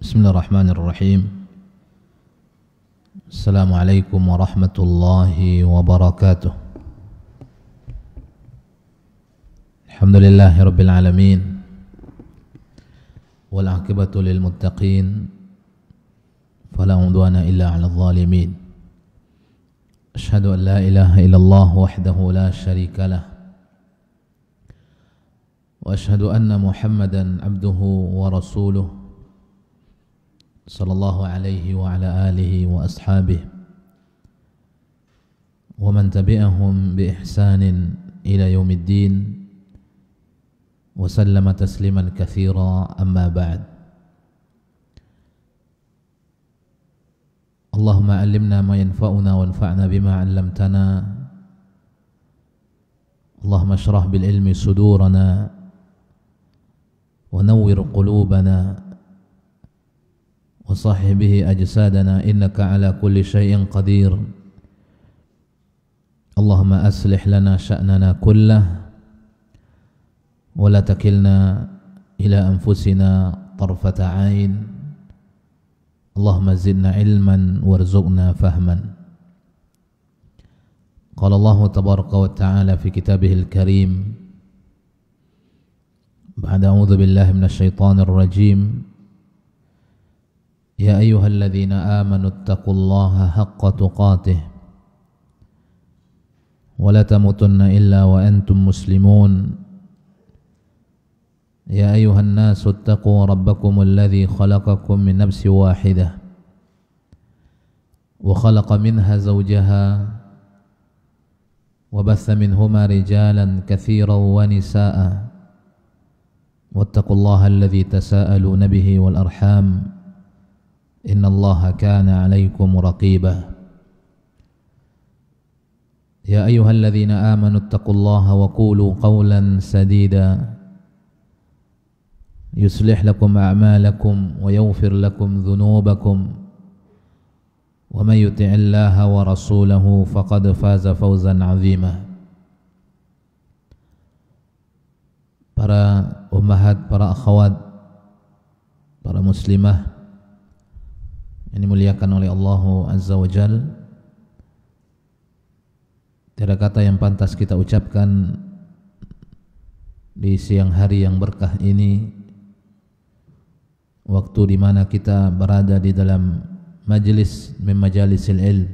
Bismillahirrahmanirrahim. Assalamualaikum warahmatullahi wabarakatuh. Alhamdulillahi rabbil alamin. Wal aqibatu lil muttaqin. Fala udwana illa 'alal zalimin. Asyhadu an la ilaha illallah wahdahu la syarika lah. Wa asyhadu anna Muhammadan 'abduhu wa rasuluh. Sallallahu alaihi wa ala alihi wa ashabihi wa man tabi'ahum bi ihsanin ila yaumiddin wa sallama tasliman katsira, amma ba'd. Allahumma 'allimna ma yanfa'una wanfa'na bima 'allamtana. Allahumma shrah bil ilmi sudurana wa nawwir qulubana وصحح به أجسادنا إنك على كل شيء قدير. اللهم أصلح لنا شأننا كله ولا تكلنا إلى أنفسنا طرفة عين. اللهم زدنا علما وارزقنا فهما. قال الله تبارك وتعالى في كتابه الكريم بعد أعوذ بالله من الشيطان الرجيم: يا أيها الذين آمنوا اتقوا الله حق تقاته ولا تموتن إلا وأنتم مسلمون. يا أيها الناس اتقوا ربكم الذي خلقكم من نفس واحدة وخلق منها زوجها وبث منهما رجالا كثيرا ونساء واتقوا الله الذي تساءلون به والأرحام إن الله كان عليكم رقيبا. يا أيها الذين آمنوا اتقوا الله وقولوا قولا سديدا يصلح لكم أعمالكم ويغفر لكم ذنوبكم ومن يطع الله ورسوله فقد فاز فوزا عظيما. Para ummahat, para akhwat, para muslimah yang dimuliakan oleh Allah Azza wa Jal, tiada kata yang pantas kita ucapkan di siang hari yang berkah ini, waktu di mana kita berada di dalam majlis min majalisil ilm,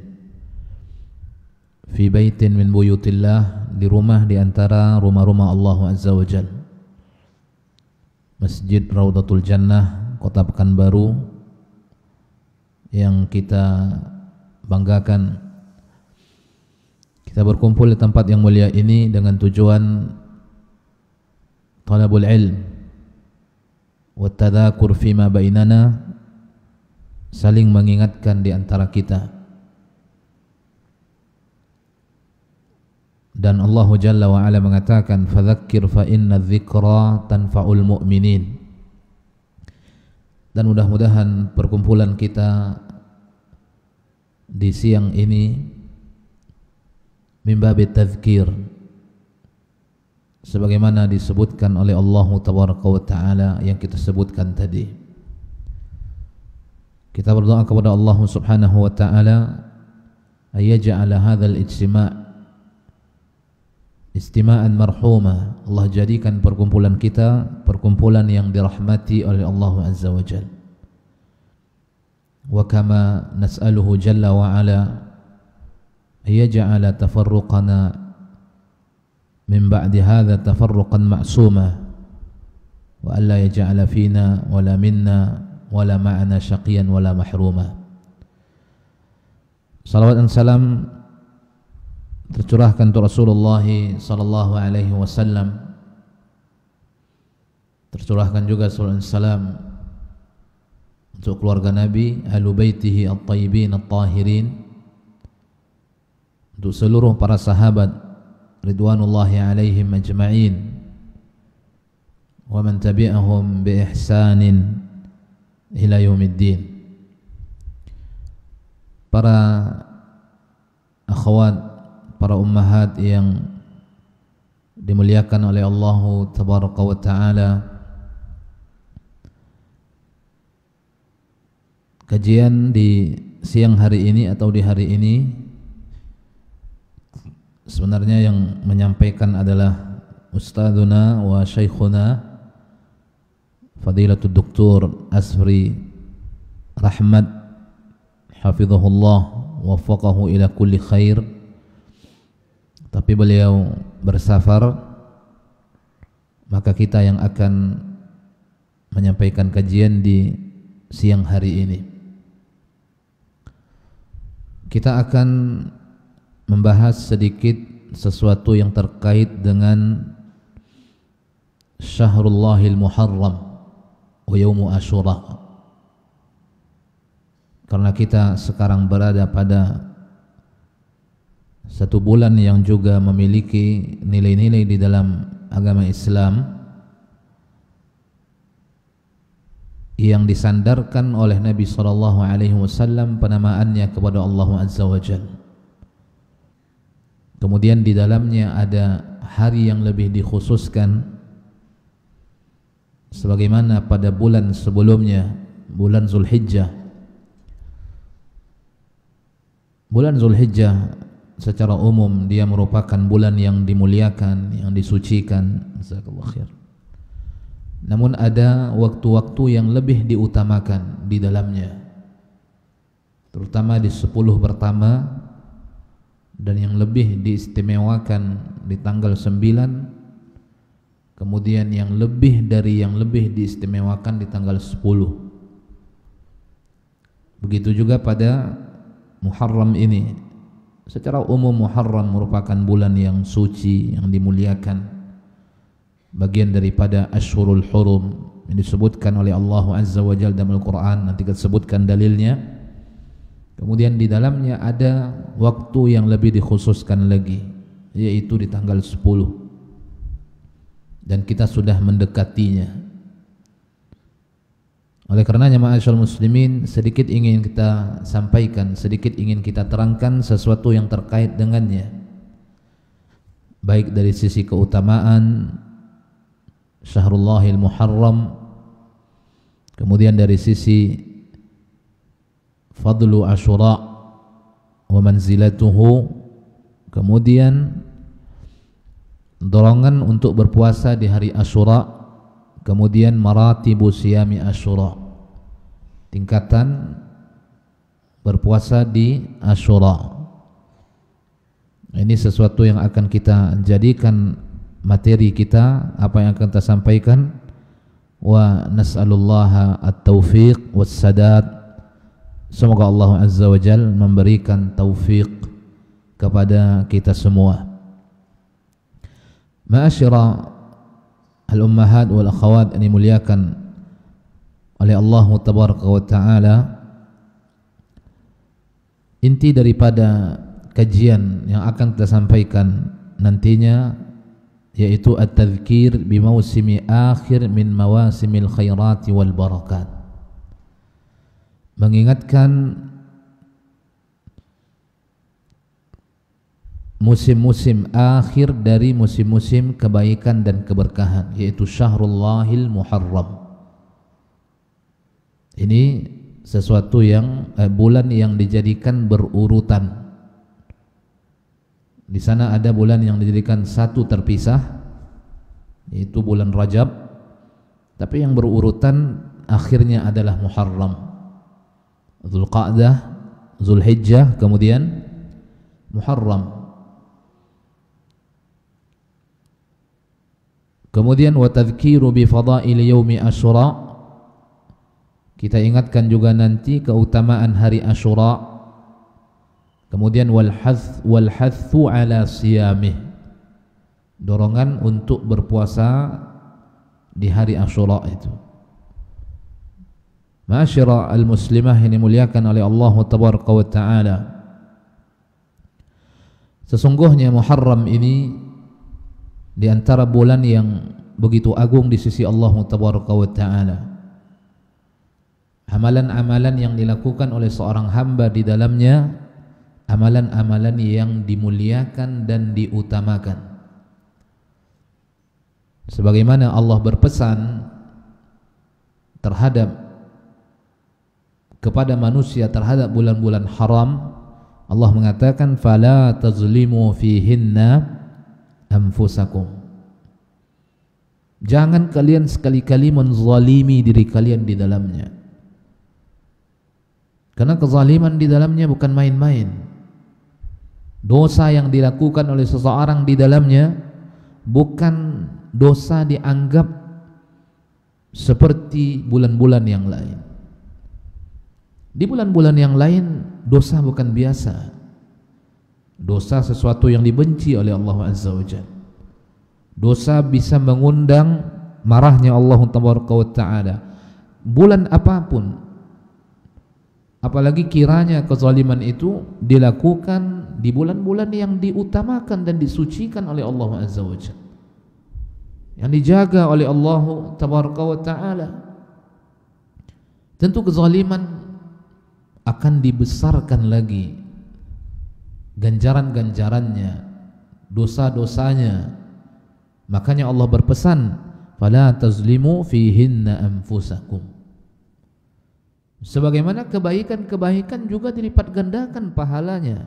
fi baitin min buyutillah, di rumah di antara rumah-rumah Allah Azza wa Jal, Masjid Raudatul Jannah, Kota Pekanbaru, yang kita banggakan. Kita berkumpul di tempat yang mulia ini dengan tujuan talabul ilm wa tadzakur fima bainana, saling mengingatkan di antara kita. Dan Allah Jalla wa Ala mengatakan, fadzakir fa inna dzikra tanfa'ul mu'minin. Dan mudah-mudahan perkumpulan kita di siang ini mimbabi tadzkir, sebagaimana disebutkan oleh Allah Tabaraka wa Ta'ala yang kita sebutkan tadi. Kita berdoa kepada Allah Subhanahu wa Ta'ala ayyaj'ala hadzal ijtima' istima'an marhuma. Allah jadikan perkumpulan kita perkumpulan yang dirahmati oleh Allah Azza wa Jalla. Wa kama nas'aluhu jalla wa ala yaj'ala tafarruqana min ba'di hadha tafarruqan ma'suma wa alla yaj'ala fina wala minna wala ma'ana syaqiyan wala mahruma. Salawat dan salam tercurahkan untuk Rasulullah sallallahu alaihi wasallam, tercurahkan juga salawat dan salam untuk keluarga Nabi, ahlu baitihi at-tayyibin at-tahirin, untuk seluruh para sahabat ridwanullahi alaihim ajma'in, wa man tabi'ahum bi ihsanin ila yaumiddin. Para akhwat, para ummahat yang dimuliakan oleh Allah Tabaraka wa Ta'ala, Kajian di siang hari ini atau di hari ini sebenarnya yang menyampaikan adalah Ustadzuna wa Syekhuna Fadilatul Doktor Asfri Rahmat Hafizahullah Waffaqahu ila kulli khair. Tapi beliau bersafar, maka kita yang akan menyampaikan kajian di siang hari ini. Kita akan membahas sedikit sesuatu yang terkait dengan Syahrullahil Muharram wa Yaumu Asyura. Karena kita sekarang berada pada satu bulan yang juga memiliki nilai-nilai di dalam agama Islam yang disandarkan oleh Nabi SAW penamaannya kepada Allah Azza wa Jalla. Kemudian di dalamnya ada hari yang lebih dikhususkan sebagaimana pada bulan sebelumnya, bulan Zulhijjah. Bulan Zulhijjah secara umum dia merupakan bulan yang dimuliakan, yang disucikan. Jazakallahu khair. Namun ada waktu-waktu yang lebih diutamakan di dalamnya, terutama di 10 pertama, dan yang lebih diistimewakan di tanggal 9, kemudian yang lebih dari yang lebih diistimewakan di tanggal 10. Begitu juga pada Muharram ini. Secara umum Muharram merupakan bulan yang suci, yang dimuliakan, bagian daripada Ashhurul Hurum yang disebutkan oleh Allah Azza wa Jalla dalam Al-Quran. Nanti kita sebutkan dalilnya. Kemudian di dalamnya ada waktu yang lebih dikhususkan lagi, yaitu di tanggal 10, dan kita sudah mendekatinya. Oleh karenanya ma'asyarul muslimin, sedikit ingin kita sampaikan, sedikit ingin kita terangkan sesuatu yang terkait dengannya, baik dari sisi keutamaan Syahrullahil Muharram, kemudian dari sisi fadlu Asyura wa manzilatuhu, kemudian dorongan untuk berpuasa di hari Asyura, kemudian maratibu siyami Asyura, tingkatan berpuasa di Asyura. Ini sesuatu yang akan kita jadikan materi kita, apa yang akan kita sampaikan. Wa nas'alullaha at-taufiq was-sadad. Semoga Allah Azza wa Jalla memberikan taufik kepada kita semua. Ma'asyira al-ummahat wal akhawat yang dimuliakan oleh Allah Tabaraka wa Ta'ala, inti daripada kajian yang akan kita sampaikan nantinya yaitu at-tadhkir bi mausimi akhir min mawasimil khairati wal barakat, mengingatkan musim-musim akhir dari musim-musim kebaikan dan keberkahan, yaitu Syahrullahil Muharram. Ini sesuatu yang bulan yang dijadikan berurutan. Di sana ada bulan yang dijadikan satu terpisah, yaitu bulan Rajab, tapi yang berurutan akhirnya adalah Muharram, Dzulqa'dah, Zulhijjah, kemudian Muharram. Kemudian wa tadhkiru bi fadaili yaumi Asyura, kita ingatkan juga nanti keutamaan hari Asyura. Kemudian wal hathu ala siyamih, dorongan untuk berpuasa di hari Asyura itu. Ma'asyira al-muslimah yang dimuliakan oleh Allah Tabaraka wa Ta'ala, sesungguhnya Muharram ini di antara bulan yang begitu agung di sisi Allah Tabaraka wa Ta'ala. Amalan-amalan yang dilakukan oleh seorang hamba di dalamnya, amalan-amalan yang dimuliakan dan diutamakan. Sebagaimana Allah berpesan terhadap kepada manusia terhadap bulan-bulan haram, Allah mengatakan fala tazlimu fihinna anfusakum. Jangan kalian sekali-kali menzalimi diri kalian di dalamnya. Karena kezaliman di dalamnya bukan main-main. Dosa yang dilakukan oleh seseorang di dalamnya bukan dosa dianggap seperti bulan-bulan yang lain. Di bulan-bulan yang lain dosa bukan biasa. Dosa sesuatu yang dibenci oleh Allah Azza wa Jalla. Dosa bisa mengundang marahnya Allah Tabaraka wa Ta'ala. Bulan apapun, apalagi kiranya kezaliman itu dilakukan di bulan-bulan yang diutamakan dan disucikan oleh Allah Azza wa Jalla, yang dijaga oleh Allah Tabaraka wa Ta'ala. Tentu kezaliman akan dibesarkan lagi ganjaran-ganjarannya, dosa-dosanya. Makanya Allah berpesan, fala tazlimu fihinna anfusakum. Sebagaimana kebaikan-kebaikan juga dilipat gandakan pahalanya,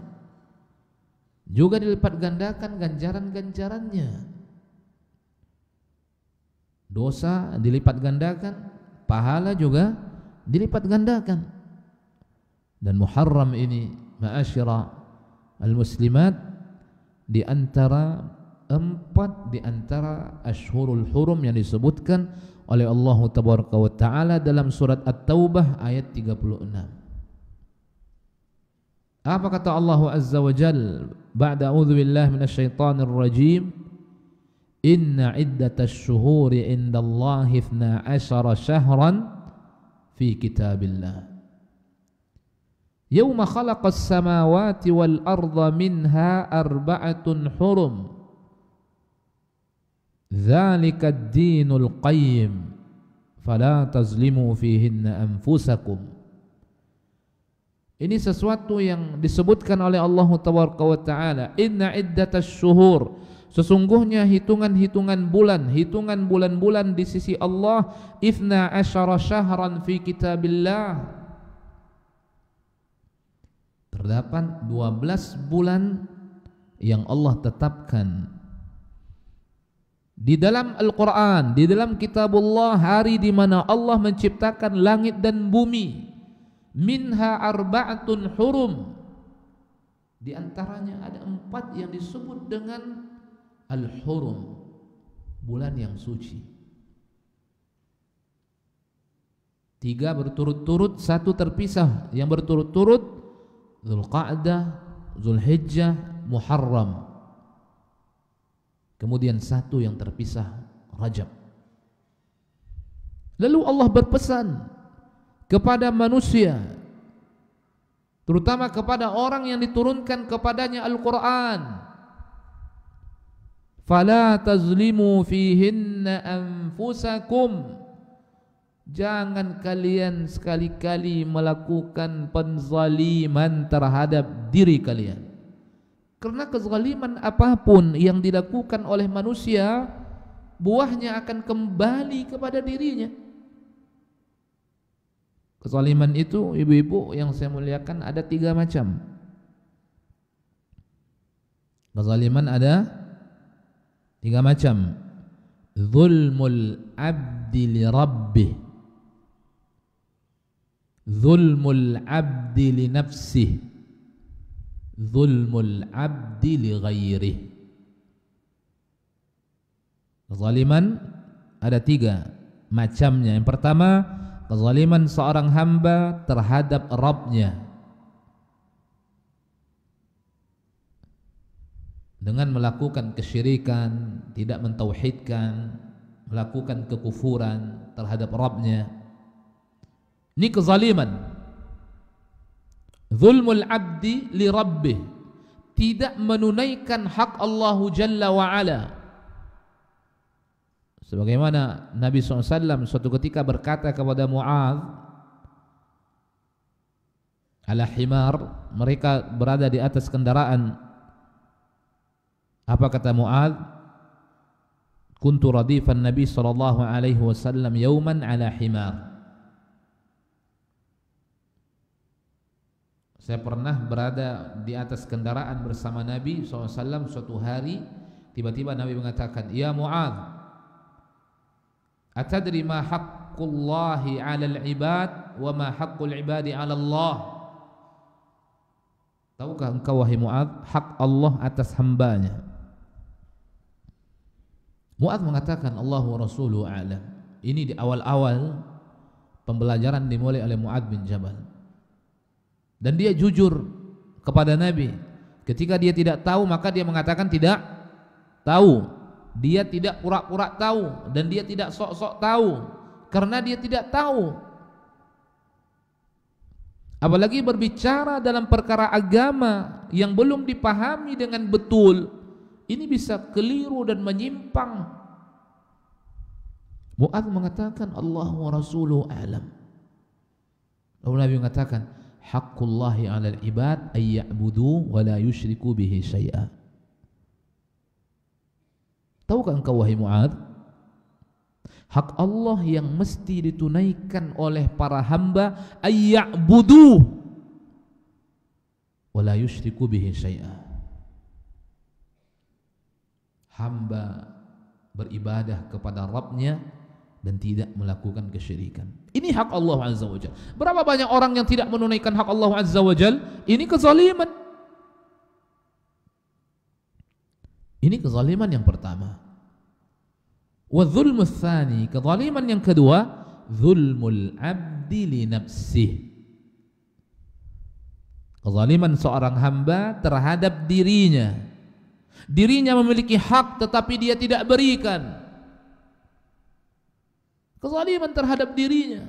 juga dilipat gandakan ganjaran-ganjarannya. Dosa dilipat gandakan, pahala juga dilipat gandakan. Dan Muharram ini, ma'asyira al-muslimat, di antara Ashhurul Hurum yang disebutkan oleh Allah Tabaraka wa Ta'ala dalam surat At-Taubah ayat 36. Apa kata Allah Azza wa Jalla ba'da a'udzu billahi minasyaitonir rajim, inna iddatash shuhuri indallahi 12 syahran fi kitabillah Yawma khalaqas samawati wal arda minha arba'atun hurum Dzalika ad-dinul qayyim fala tazlimu fihinna anfusakum. Ini sesuatu yang disebutkan oleh Allah Tabaraka wa Ta'ala, inna iddatasy syuhur, sesungguhnya hitungan-hitungan bulan di sisi Allah, 12 syahran fi kitabillah, terdapat 12 bulan yang Allah tetapkan di dalam Al-Quran, di dalam kitabullah, hari di mana Allah menciptakan langit dan bumi. Minha arba'atun hurum, di antaranya ada 4 yang disebut dengan Al-Hurum, bulan yang suci. 3 berturut-turut, 1 terpisah. Yang berturut-turut Dzulqa'dah, Dzulhijjah, Muharram. Kemudian 1 yang terpisah, Rajab. Lalu Allah berpesan kepada manusia, terutama kepada orang yang diturunkan kepadanya Al-Quran, fala tazlimu fihinna anfusakum, jangan kalian sekali-kali melakukan penzaliman terhadap diri kalian. Karena kezaliman apapun yang dilakukan oleh manusia, buahnya akan kembali kepada dirinya. Kezaliman itu, ibu-ibu yang saya muliakan, ada 3 macam. Kezaliman ada 3 macam. Zulmul abdi li rabbih, zulmul abdi li nafsih, zulmul abdi li ghairih. Kezaliman ada 3 macamnya. Yang pertama, kezaliman seorang hamba terhadap Rabbnya dengan melakukan kesyirikan, tidak mentauhidkan, melakukan kekufuran terhadap Rabbnya. Ini kezaliman. Zulmul abdi li rabbih, tidak menunaikan hak Allah Jalla wa Ala. Sebagaimana Nabi SAW suatu ketika berkata kepada Mu'adz, ala himar, mereka berada di atas kendaraan. Apa kata Mu'adz? Kuntu radifan Nabi sallallahu alaihi wasallam yauman ala himar. Saya pernah berada di atas kendaraan bersama Nabi SAW suatu hari. Tiba-tiba Nabi mengatakan, "Ya Mu'adz, atadri ma haqqullahi 'alal ibad wa ma haqqul ibadi 'ala Allah?" Tahukah engkau wahai Mu'adz hak Allah atas hambanya? Mu'adz mengatakan, Allah wa rasuluhu a'lam. Ini di awal-awal pembelajaran dimulai oleh Mu'adz bin Jabal. Dan dia jujur kepada Nabi. Ketika dia tidak tahu, maka dia mengatakan tidak tahu. Dia tidak pura-pura tahu dan dia tidak sok-sok tahu, karena dia tidak tahu. Apalagi berbicara dalam perkara agama yang belum dipahami dengan betul, ini bisa keliru dan menyimpang. Mu'adz mengatakan Allah wa rasuluhu a'lam. Lalu Nabi mengatakan haqqullahi 'alal ibad ay ya'budu wa la yusyriku bihi syai'a. Tahukah engkau wahai Mu'adz, hak Allah yang mesti ditunaikan oleh para hamba ay ya'budu wa la yusyriku bihi syai'a. Hamba beribadah kepada Rabbnya dan tidak melakukan kesyirikan. Ini hak Allah Azza wa Jalla. Berapa banyak orang yang tidak menunaikan hak Allah Azza wa Jalla? Ini kezaliman. Ini kezaliman yang pertama. Wa dzulmu tsani, kezaliman yang kedua, dzulmul 'abdi li nafsihi. Kezaliman seorang hamba terhadap dirinya. Dirinya memiliki hak tetapi dia tidak berikan. Kezaliman terhadap dirinya.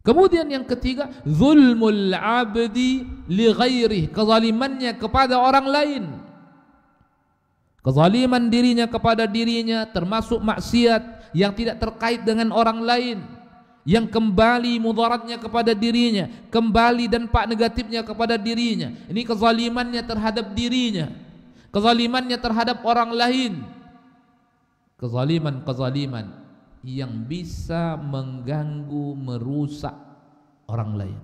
Kemudian yang ketiga, zulmul 'abdi li ghairihi, kezalimannya kepada orang lain. Kezaliman dirinya kepada dirinya termasuk maksiat yang tidak terkait dengan orang lain, yang kembali mudaratnya kepada dirinya, kembali dampak negatifnya kepada dirinya. Ini kezalimannya terhadap dirinya, kezalimannya terhadap orang lain. Kezaliman yang bisa mengganggu, merusak orang lain,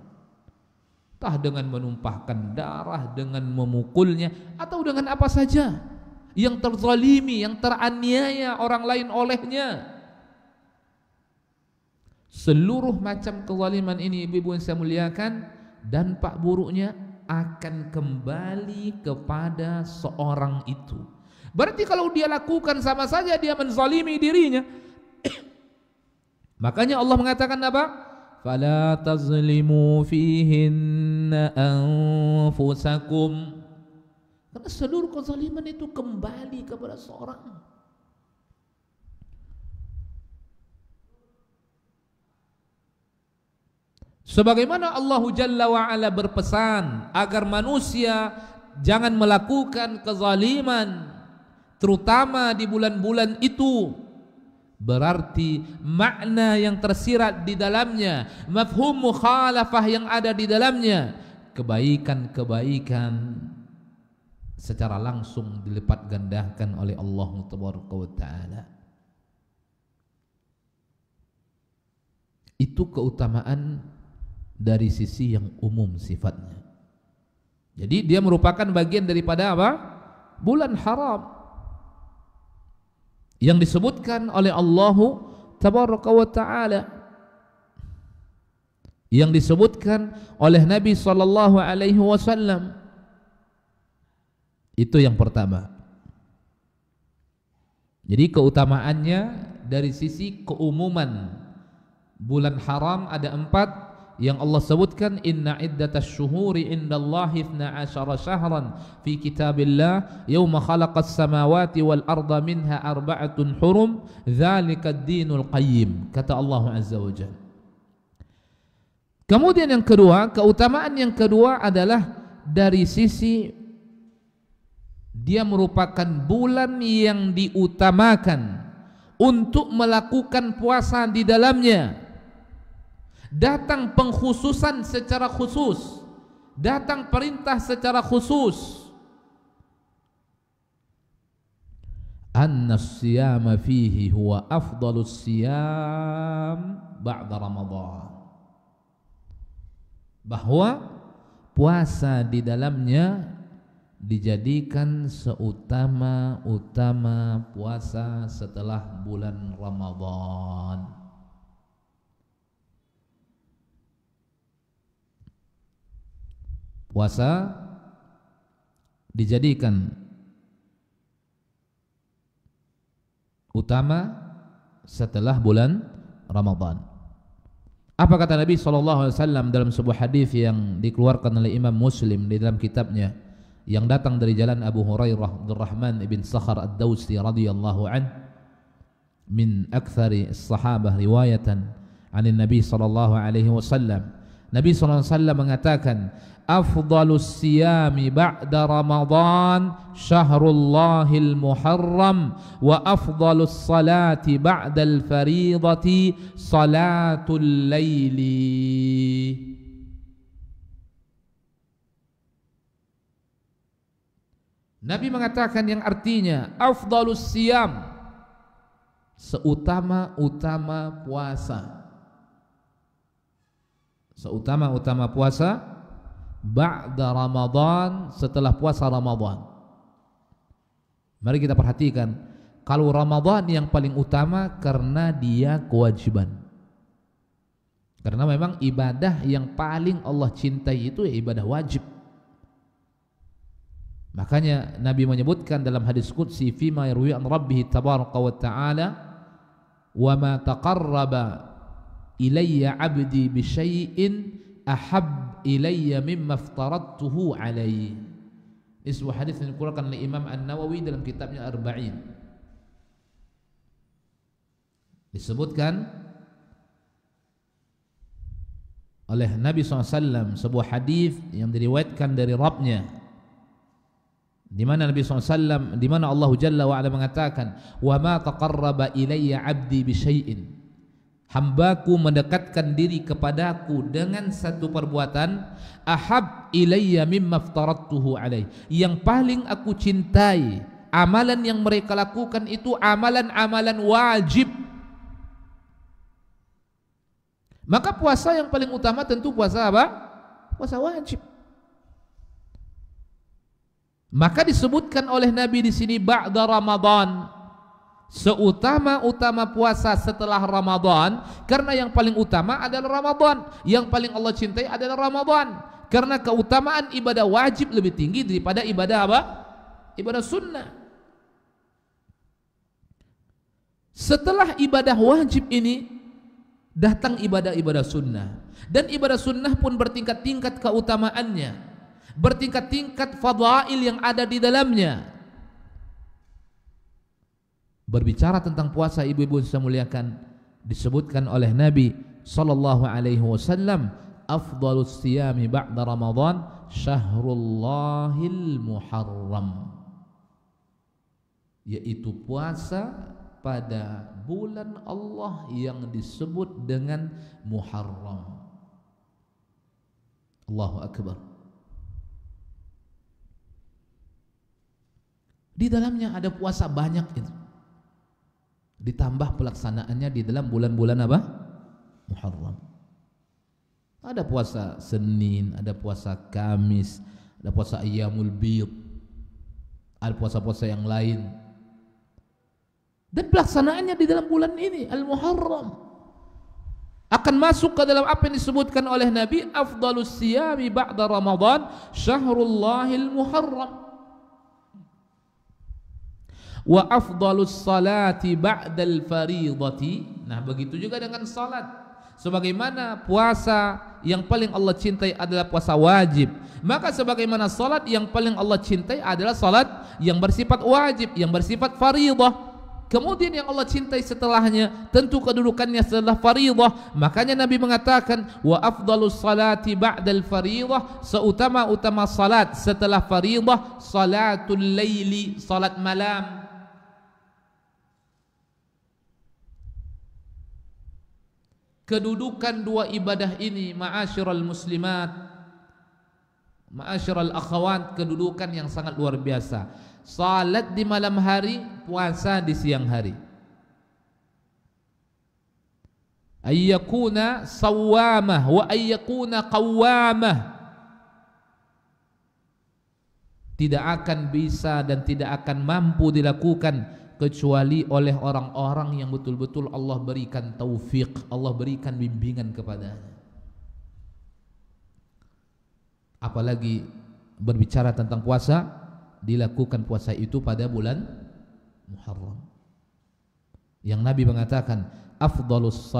entah dengan menumpahkan darah, dengan memukulnya, atau dengan apa saja yang terzalimi, yang teraniaya orang lain olehnya. Seluruh macam kezaliman ini, ibu-ibu yang saya muliakan, dampak buruknya akan kembali kepada seorang itu. Berarti kalau dia lakukan sama saja dia menzalimi dirinya. Makanya Allah mengatakan apa? Fala tazlimu fihinna anfusakum. Karena seluruh kezaliman itu kembali kepada seorang. Sebagaimana Allah Jalla wa'ala berpesan agar manusia jangan melakukan kezaliman, terutama di bulan-bulan itu, berarti makna yang tersirat di dalamnya, mafhum mukhalafah yang ada di dalamnya, kebaikan-kebaikan secara langsung dilipat gandakan oleh Allah Tabaraka wa Ta'ala. Itu keutamaan dari sisi yang umum sifatnya. Jadi dia merupakan bagian daripada apa? Bulan haram yang disebutkan oleh Allah Tabaraka wa Ta'ala, yang disebutkan oleh Nabi sallallahu alaihi wasallam. Itu yang pertama. Jadi keutamaannya dari sisi keumuman bulan haram ada 4 yang Allah sebutkan, inna iddatasy syuhuri indallahi 12 syahran fi kitabillah yauma khalaqas samawati wal arda minha arba'atun hurum dzalikad dinul qayyim, kata Allah Azza wa Jalla. Kemudian yang kedua, keutamaan yang kedua adalah dari sisi dia merupakan bulan yang diutamakan untuk melakukan puasa di dalamnya. Datang pengkhususan secara khusus, datang perintah secara khusus. Annas-siyama fihi huwa afdalus siyam ba'da Ramadan. bahwa puasa di dalamnya dijadikan seutama-utama puasa setelah bulan Ramadan. Puasa dijadikan utama setelah bulan Ramadan. Apa kata Nabi SAW dalam sebuah hadis yang dikeluarkan oleh Imam Muslim di dalam kitabnya, yang datang dari jalan Abu Hurairah Abdurrahman ibn Sakhar ad-Dawsi radhiyallahu an, min aktsari as-sahabah riwayatan anin Nabi sallallahu alaihi wasallam. Nabi sallallahu alaihi wasallam mengatakan, afdhalus siyami ba'da Ramadan syahrullahil muharram wa afdhalus salati ba'dal fariidati salatul laili. Nabi mengatakan yang artinya afdhalus siyam, seutama-utama puasa, seutama-utama puasa ba'da Ramadan, setelah puasa Ramadan. Mari kita perhatikan, kalau Ramadan yang paling utama karena dia kewajiban, karena memang ibadah yang paling Allah cintai itu ibadah wajib. Makanya Nabi menyebutkan dalam hadis qudsi, fima yarwi an rabbih tabaraka wa ta'ala, wa ma taqarraba ilayya 'abdi bi syai'in ahab ilayya mimma aftaradtuhu alaihi. Ini sebuah hadis yang dikeluarkan oleh Imam An-Nawawi dalam kitabnya Arba'in. Disebutkan oleh Nabi SAW sebuah hadis yang diriwayatkan dari Rabbnya, di mana Nabi SAW, di mana Allah Jalla wa Ala mengatakan, wa ma taqarraba ilayya 'abdi bi syai'in, hambaku mendekatkan diri kepadaku dengan satu perbuatan, ahab ilayya mimma aftaradtuhu alaih, yang paling aku cintai, amalan yang mereka lakukan itu amalan-amalan wajib. Maka puasa yang paling utama tentu puasa apa? Puasa wajib. Maka disebutkan oleh Nabi di sini ba'da Ramadan, seutama-utama puasa setelah Ramadan, karena yang paling utama adalah Ramadan, yang paling Allah cintai adalah Ramadan, karena keutamaan ibadah wajib lebih tinggi daripada ibadah apa? Ibadah sunnah. Setelah ibadah wajib ini datang ibadah-ibadah sunnah, dan ibadah sunnah pun bertingkat-tingkat keutamaannya, bertingkat-tingkat fadail yang ada di dalamnya. Berbicara tentang puasa, ibu-ibu saya muliakan, disebutkan oleh Nabi sallallahu alaihi wasallam, afdhalus siyami ba'da Ramadan syahrullahil muharram, yaitu puasa pada bulan Allah yang disebut dengan Muharram. Allahu akbar. Di dalamnya ada puasa banyak itu, ditambah pelaksanaannya di dalam bulan-bulan apa? Muharram. Ada puasa Senin, ada puasa Kamis, ada puasa Ayyamul Bid, ada puasa-puasa yang lain, dan pelaksanaannya di dalam bulan ini Al-Muharram akan masuk ke dalam apa yang disebutkan oleh Nabi, afdhalus siyami ba'da Ramadan syahrullahil muharram wa afdhalus salati ba'dal fariidati. Nah, begitu juga dengan salat. Sebagaimana puasa yang paling Allah cintai adalah puasa wajib, maka sebagaimana salat yang paling Allah cintai adalah salat yang bersifat wajib, yang bersifat fariidah. Kemudian yang Allah cintai setelahnya tentu kedudukannya setelah fariidah. Makanya Nabi mengatakan, wa afdhalus salati ba'dal fariidah, seutama-utama salat setelah fariidah salatul laili, salat malam. Kedudukan dua ibadah ini, ma'asyiral muslimat, ma'asyiral akhawat, kedudukan yang sangat luar biasa. Salat di malam hari, puasa di siang hari. ayyakuna sawamah wa ayyakuna qawwamah. Tidak akan bisa dan tidak akan mampu dilakukan kecuali oleh orang-orang yang betul-betul Allah berikan taufik, Allah berikan bimbingan kepadanya. Apalagi berbicara tentang puasa, dilakukan puasa itu pada bulan Muharram. Yang Nabi mengatakan, afdalus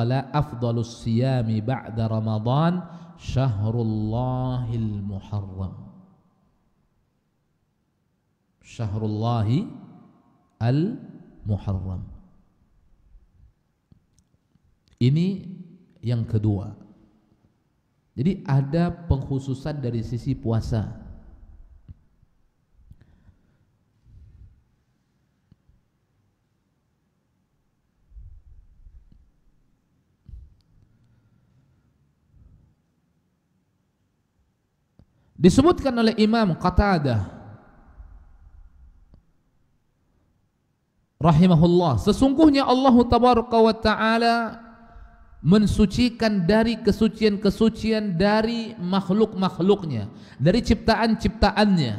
siyami ba'da Ramadan syahrullahil Muharram. Syahrullahi al-Muharram. Ini yang kedua. Jadi ada pengkhususan dari sisi puasa. Disebutkan oleh Imam Qatadah rahimahullah, sesungguhnya Allah tabaraka wa ta'ala mensucikan dari kesucian-kesucian dari makhluk-makhluknya, dari ciptaan-ciptaannya.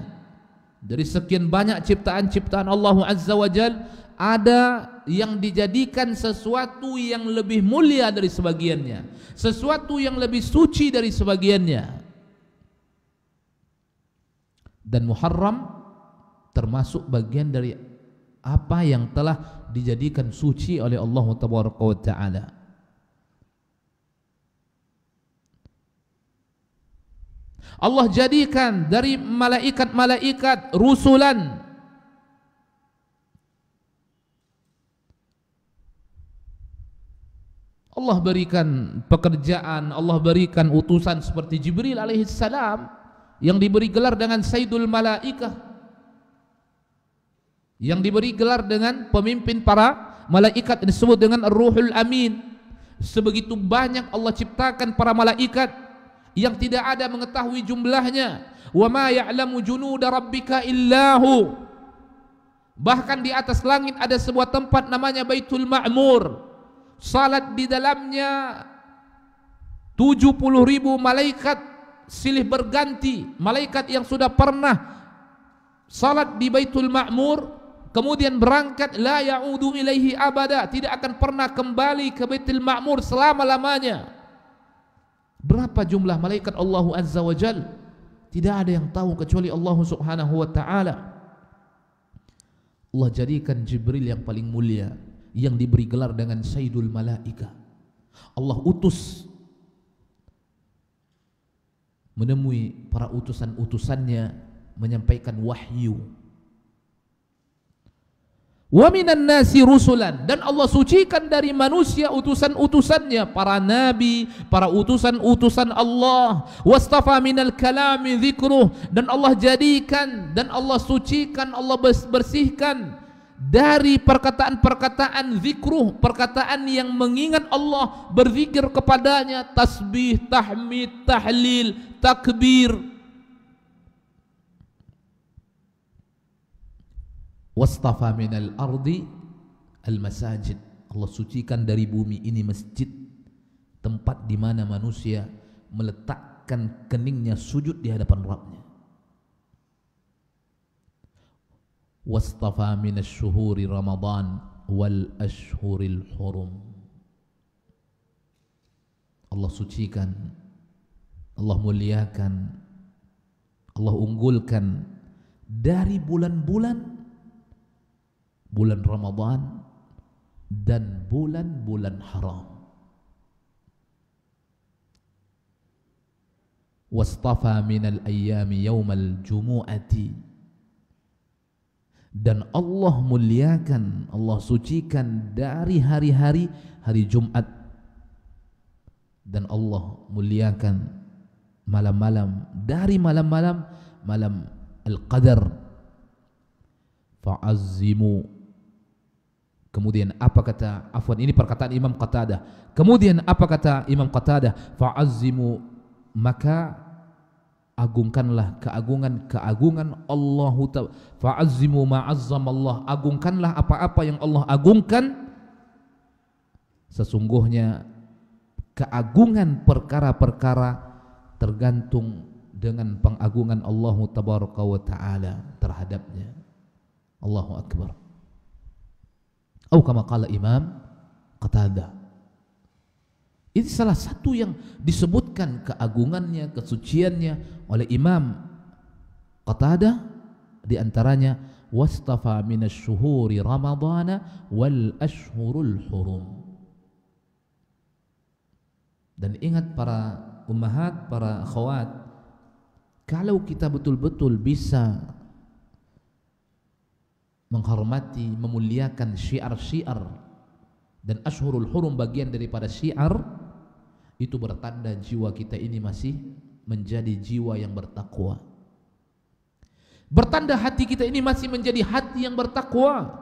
Dari sekian banyak ciptaan-ciptaan Allah Azza wa Jal, ada yang dijadikan sesuatu yang lebih mulia dari sebagiannya, sesuatu yang lebih suci dari sebagiannya. Dan Muharram termasuk bagian dari apa yang telah dijadikan suci oleh Allah Tabaraka wa Ta'ala. Allah jadikan dari malaikat-malaikat rusulan. Allah berikan pekerjaan, Allah berikan utusan seperti Jibril alaihissalam yang diberi gelar dengan Sayyidul Malaikah, yang diberi gelar dengan pemimpin para malaikat, disebut dengan Ar-Ruhul Amin. Sebegitu banyak Allah ciptakan para malaikat yang tidak ada mengetahui jumlahnya. Wa ma ya'lamu junuda rabbika illahu. Bahkan di atas langit ada sebuah tempat namanya Baitul Ma'mur. Salat di dalamnya 70.000 malaikat silih berganti. Malaikat yang sudah pernah salat di Baitul Ma'mur kemudian berangkat, la ya'udu ilaihi abada, tidak akan pernah kembali ke Baitul Ma'mur selama-lamanya. Berapa jumlah malaikat Allah Azza wa Jal? Tidak ada yang tahu kecuali Allah Subhanahu wa ta'ala. Allah jadikan Jibril yang paling mulia, yang diberi gelar dengan Sayyidul Malaika. Allah utus menemui para utusan-utusannya, menyampaikan wahyu. Wa minan nasi rusulan, dan Allah sucikan dari manusia utusan-utusannya, para nabi, para utusan-utusan Allah. Wastafa minal kalami dzikruh, dan Allah jadikan dan Allah sucikan, Allah bersihkan dari perkataan-perkataan zikruh, perkataan yang mengingat Allah, berzikir kepadanya, tasbih, tahmid, tahlil, takbir. Wastafa minal ardi al-masajid, Allah sucikan dari bumi ini masjid, tempat di mana manusia meletakkan keningnya sujud di hadapan Rabbnya. Wastafa minasy syuhuri Ramadan wal ashhuril hurum, Allah sucikan, Allah muliakan, Allah unggulkan dari bulan-bulan Ramadan dan bulan-bulan haram. Wastafa minal ayyami yaumal jumu'ati, dan Allah muliakan, Allah sucikan dari hari-hari hari Jumat, dan Allah muliakan malam-malam, dari malam-malam malam Al-Qadar. Fa'azzimu. Kemudian apa kata, afwan, ini perkataan Imam Qatadah. Kemudian apa kata Imam Qatadah? Fa'azzimu, maka agungkanlah keagungan Allah. Fa'azzimu ma'azzamallah, agungkanlah apa-apa yang Allah agungkan. Sesungguhnya keagungan perkara-perkara tergantung dengan pengagungan Allah Tabaraka wa Ta'ala terhadapnya. Allahu Akbar. Atau kama qala Imam Qatadah. Ini salah satu yang disebutkan keagungannya, kesuciannya oleh Imam Qatadah, di antaranya wastafa minasy syuhuri ramadhana wal ashhurul hurum. Dan ingat para ummahat, para akhwat, kalau kita betul-betul bisa menghormati, memuliakan syiar-syiar, dan ashhurul hurum bagian daripada syiar, itu bertanda jiwa kita ini masih menjadi jiwa yang bertakwa. Bertanda hati kita ini masih menjadi hati yang bertakwa.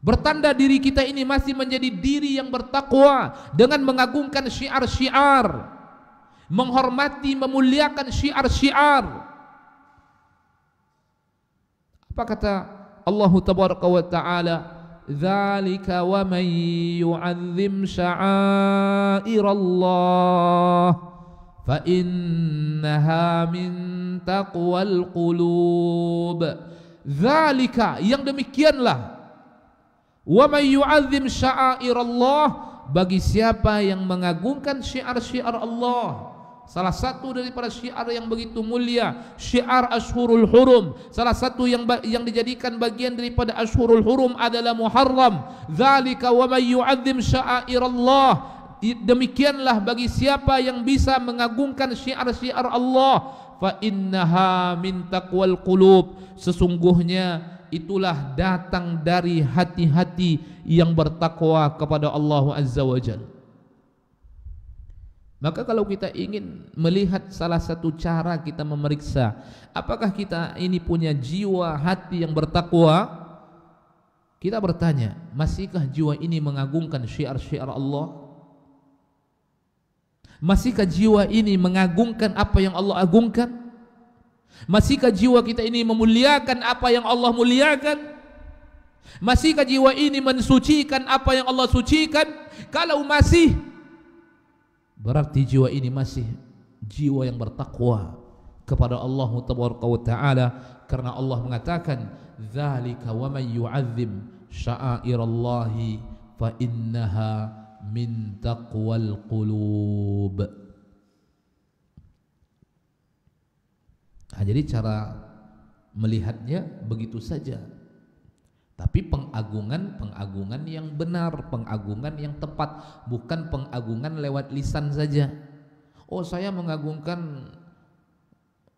Bertanda diri kita ini masih menjadi diri yang bertakwa dengan mengagungkan syiar-syiar, menghormati, memuliakan syiar-syiar. Apa kata Allah Tabaraka wa Ta'ala? Dzalika wa man yu'azzim sya'airallah fa innaha min taqwal qulub. Dzalika, yang demikianlah, wa man yu'azzim sya'airallah, bagi siapa yang mengagungkan syiar-syiar Allah. Salah satu daripada syiar yang begitu mulia, syiar Ashhurul Hurum. Salah satu yang dijadikan bagian daripada Ashhurul Hurum adalah Muharram. Dzalika wa may yu'azzim sya'airallah. Demikianlah bagi siapa yang bisa mengagungkan syiar-syiar Allah, fa innaha min taqwal qulub. Sesungguhnya itulah datang dari hati-hati yang bertakwa kepada Allah Azza wa Jalla. Maka kalau kita ingin melihat salah satu cara kita memeriksa apakah kita ini punya jiwa hati yang bertakwa, kita bertanya, masihkah jiwa ini mengagungkan syiar-syiar Allah? Masihkah jiwa ini mengagungkan apa yang Allah agungkan? Masihkah jiwa kita ini memuliakan apa yang Allah muliakan? Masihkah jiwa ini mensucikan apa yang Allah sucikan? Kalau masih, berarti jiwa ini masih jiwa yang bertakwa kepada Allah Tabaraka wa Ta'ala, karena Allah mengatakan dzalika wa man yu'azzim sya'airallahi fa innaha min taqwal qulub. Nah, jadi cara melihatnya begitu saja. Tapi pengagungan yang benar, pengagungan yang tepat, bukan pengagungan lewat lisan saja. Oh, saya mengagungkan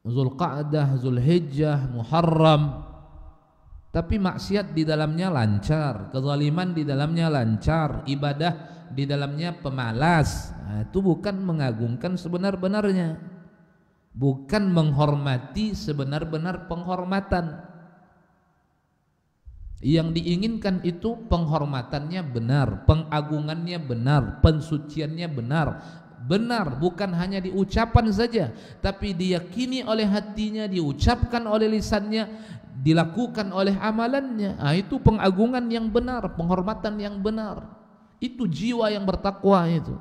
Zulqa'dah, Zulhijjah, Muharram, tapi maksiat di dalamnya lancar, kezaliman di dalamnya lancar, ibadah di dalamnya pemalas. Nah, itu bukan mengagungkan sebenar-benarnya, bukan menghormati sebenar-benar penghormatan. Yang diinginkan itu penghormatannya benar, pengagungannya benar, pensuciannya benar. Benar bukan hanya di ucapan saja, tapi diyakini oleh hatinya, diucapkan oleh lisannya, dilakukan oleh amalannya. Nah, itu pengagungan yang benar, penghormatan yang benar. Itu jiwa yang bertakwa itu.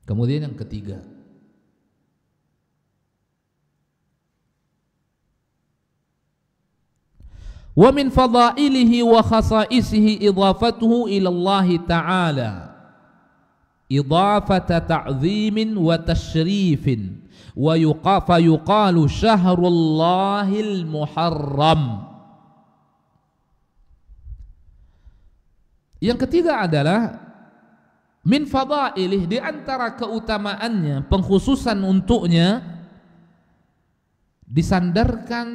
Kemudian yang ketiga, wa min fadailihi wa khasaisihi idafatuhu ila Allah Ta'ala idafata ta'zimin wa tashrifin wa yuqalu syahrullahil muharram. Yang ketiga adalah min fadailih, di antara keutamaannya, pengkhususan untuknya, disandarkan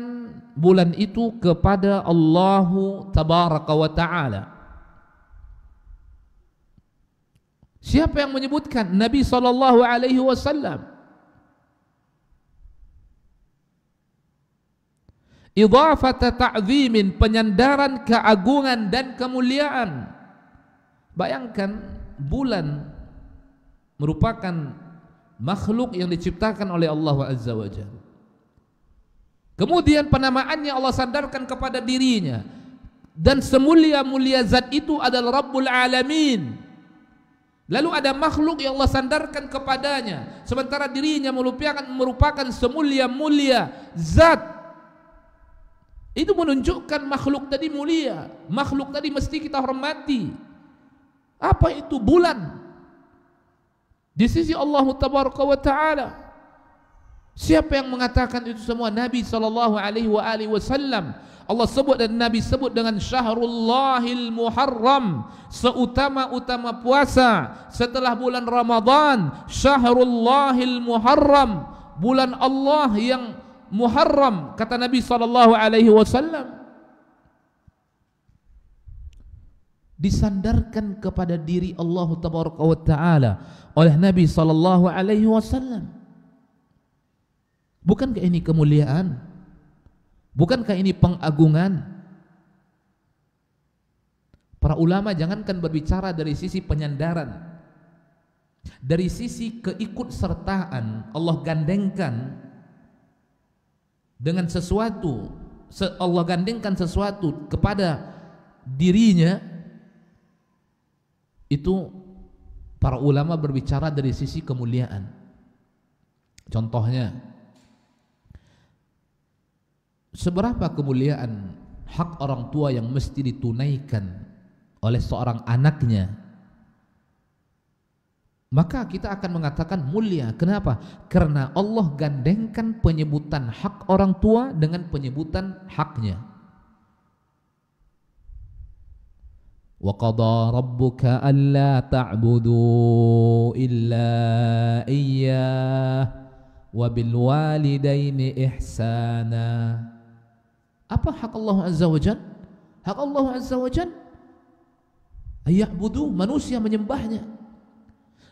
bulan itu kepada Allah Tabaraka wa Ta'ala. Siapa yang menyebutkan? Nabi sallallahu alaihi wasallam. Idhafata ta'zimin, penyandaran keagungan dan kemuliaan. Bayangkan, bulan merupakan makhluk yang diciptakan oleh Allah Azza wa Jalla. Kemudian penamaannya Allah sandarkan kepada dirinya. dan semulia-mulia zat itu adalah Rabbul Alamin. Lalu ada makhluk yang Allah sandarkan kepadanya, sementara dirinya merupakan semulia-mulia zat. Itu menunjukkan makhluk tadi mulia, makhluk tadi mesti kita hormati. Apa itu bulan? Di sisi Allah Tabaraka wa Ta'ala. Siapa yang mengatakan itu semua? Nabi SAW. Allah sebut dan Nabi sebut dengan Syahrullahil Muharram, seutama-utama puasa setelah bulan Ramadan. Syahrullahil Muharram, bulan Allah yang Muharram, kata Nabi SAW. Disandarkan kepada diri Allah Tabaraka wa Ta'ala oleh Nabi SAW. Bukankah ini kemuliaan? Bukankah ini pengagungan? Para ulama jangankan berbicara dari sisi penyandaran, dari sisi keikutsertaan. Allah gandengkan dengan sesuatu, Allah gandengkan sesuatu kepada dirinya. Itu para ulama berbicara dari sisi kemuliaan. Contohnya, seberapa kemuliaan hak orang tua yang mesti ditunaikan oleh seorang anaknya, maka kita akan mengatakan mulia. Kenapa? Karena Allah gandengkan penyebutan hak orang tua dengan penyebutan haknya. Wa qada rabbuka alla ta'budu illa iyyah wa bil walidaini ihsana. Apa hak Allah Azza wa Jalla? Hak Allah Azza wa Jalla ayya'budu, manusia menyembahnya.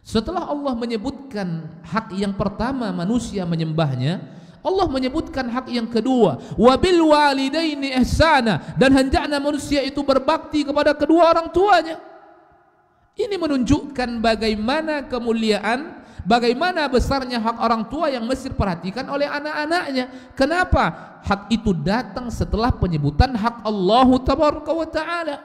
Setelah Allah menyebutkan hak yang pertama manusia menyembahnya, Allah menyebutkan hak yang kedua, wabil walidaini ihsana, dan hendaknya manusia itu berbakti kepada kedua orang tuanya. Ini menunjukkan bagaimana kemuliaan, bagaimana besarnya hak orang tua yang mesti diperhatikan oleh anak-anaknya. Kenapa? Hak itu datang setelah penyebutan hak Allah Tabaraka wa Ta'ala.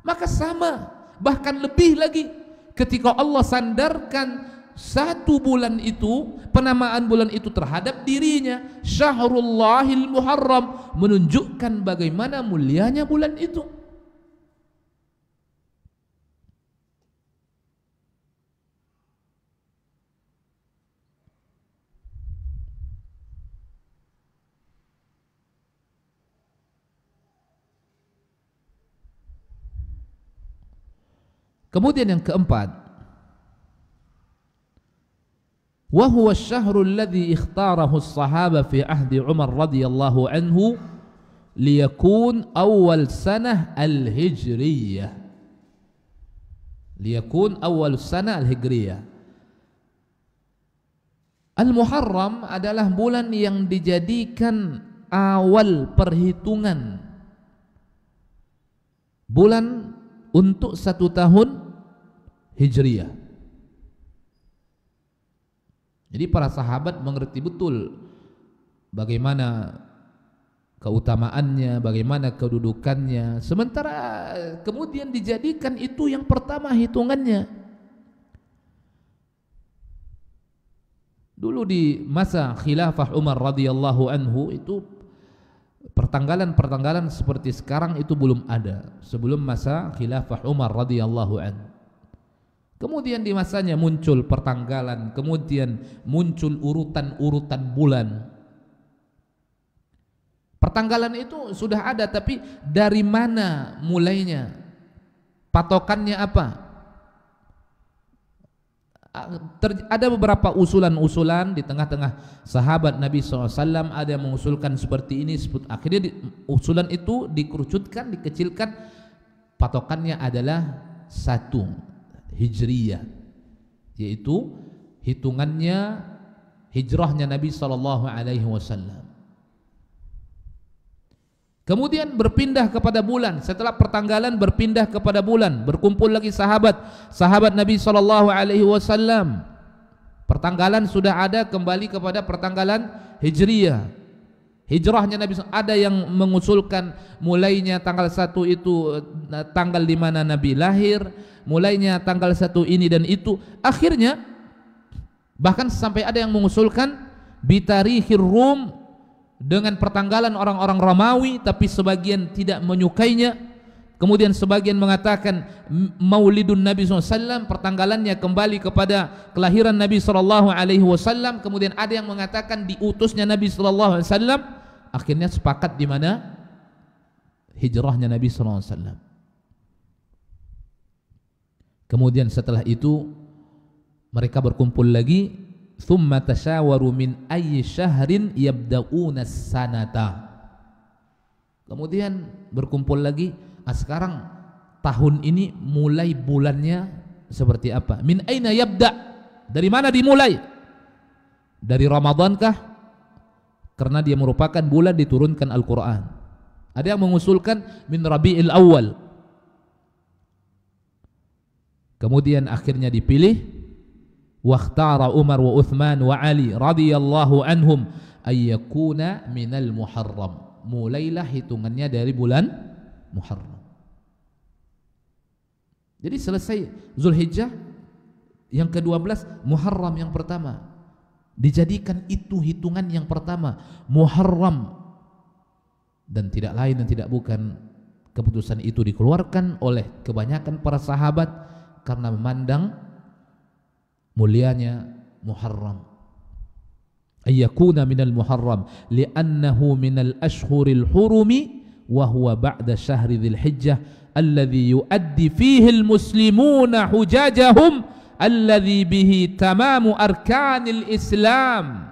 Maka sama, bahkan lebih lagi, ketika Allah sandarkan satu bulan itu, penamaan bulan itu terhadap dirinya, Syahrullahil Muharram, menunjukkan bagaimana mulianya bulan itu. Kemudian yang keempat, wa huwa asy-syahru alladhi ikhtarahu as-sahaba fi ahdi Umar radhiyallahu anhu liyakun awal sanah al-hijriyah. Liyakun awal sanah al-hijriyah. Al-Muharram adalah bulan yang dijadikan awal perhitungan bulan untuk 1 tahun hijriyah. Jadi para sahabat mengerti betul bagaimana keutamaannya, bagaimana kedudukannya, sementara kemudian dijadikan itu yang pertama hitungannya. Dulu di masa khilafah Umar radhiyallahu anhu itu pertanggalan-pertanggalan seperti sekarang itu belum ada sebelum masa khilafah Umar radhiyallahu anhu. Kemudian di masanya muncul pertanggalan, kemudian muncul urutan-urutan bulan. Pertanggalan itu sudah ada, tapi dari mana mulainya? Patokannya apa? Ada beberapa usulan-usulan di tengah-tengah sahabat Nabi SAW, ada yang mengusulkan seperti ini, akhirnya usulan itu dikerucutkan, dikecilkan. Patokannya adalah 1 Hijriyah, yaitu hitungannya hijrahnya Nabi SAW. Kemudian berpindah kepada bulan, setelah pertanggalan berpindah kepada bulan, berkumpul lagi sahabat Nabi SAW. Pertanggalan sudah ada, kembali kepada pertanggalan hijriyah. Hijrahnya Nabi ada yang mengusulkan mulainya tanggal 1 itu tanggal di mana Nabi lahir, mulainya tanggal 1 ini dan itu. Akhirnya bahkan sampai ada yang mengusulkan bitarikhir Rum dengan pertanggalan orang-orang Romawi, tapi sebagian tidak menyukainya. Kemudian sebagian mengatakan Maulidun Nabi SAW, pertanggalannya kembali kepada kelahiran Nabi SAW. Kemudian ada yang mengatakan diutusnya Nabi SAW. Akhirnya sepakat di mana hijrahnya Nabi SAW. Kemudian setelah itu mereka berkumpul lagi. Thumma tashawaru min ayyi syahrin yabda'una sanata. Kemudian berkumpul lagi. Sekarang tahun ini mulai bulannya seperti apa? Min aina yabda? Dari mana dimulai? Dari Ramadankah? Karena dia merupakan bulan diturunkan Al-Quran. Ada yang mengusulkan min Rabi'il Awal. Kemudian akhirnya dipilih wakhtara Umar wa Uthman wa Ali radhiyallahu anhum ayyakuna minal Muharram. Mulailah hitungannya dari bulan Muharram. Jadi selesai Zulhijjah yang ke-12, Muharram yang pertama. Dijadikan itu hitungan yang pertama, Muharram. Dan tidak lain dan tidak bukan keputusan itu dikeluarkan oleh kebanyakan para sahabat karena memandang mulianya Muharram. Ayyakuna minal Muharram li'annahu minal ashhuril hurumi wa huwa ba'da syahri dzil hijjah alladhi yuaddi fihi al-muslimuna hujajahum alladhi bihi tamamu arkanil Islam.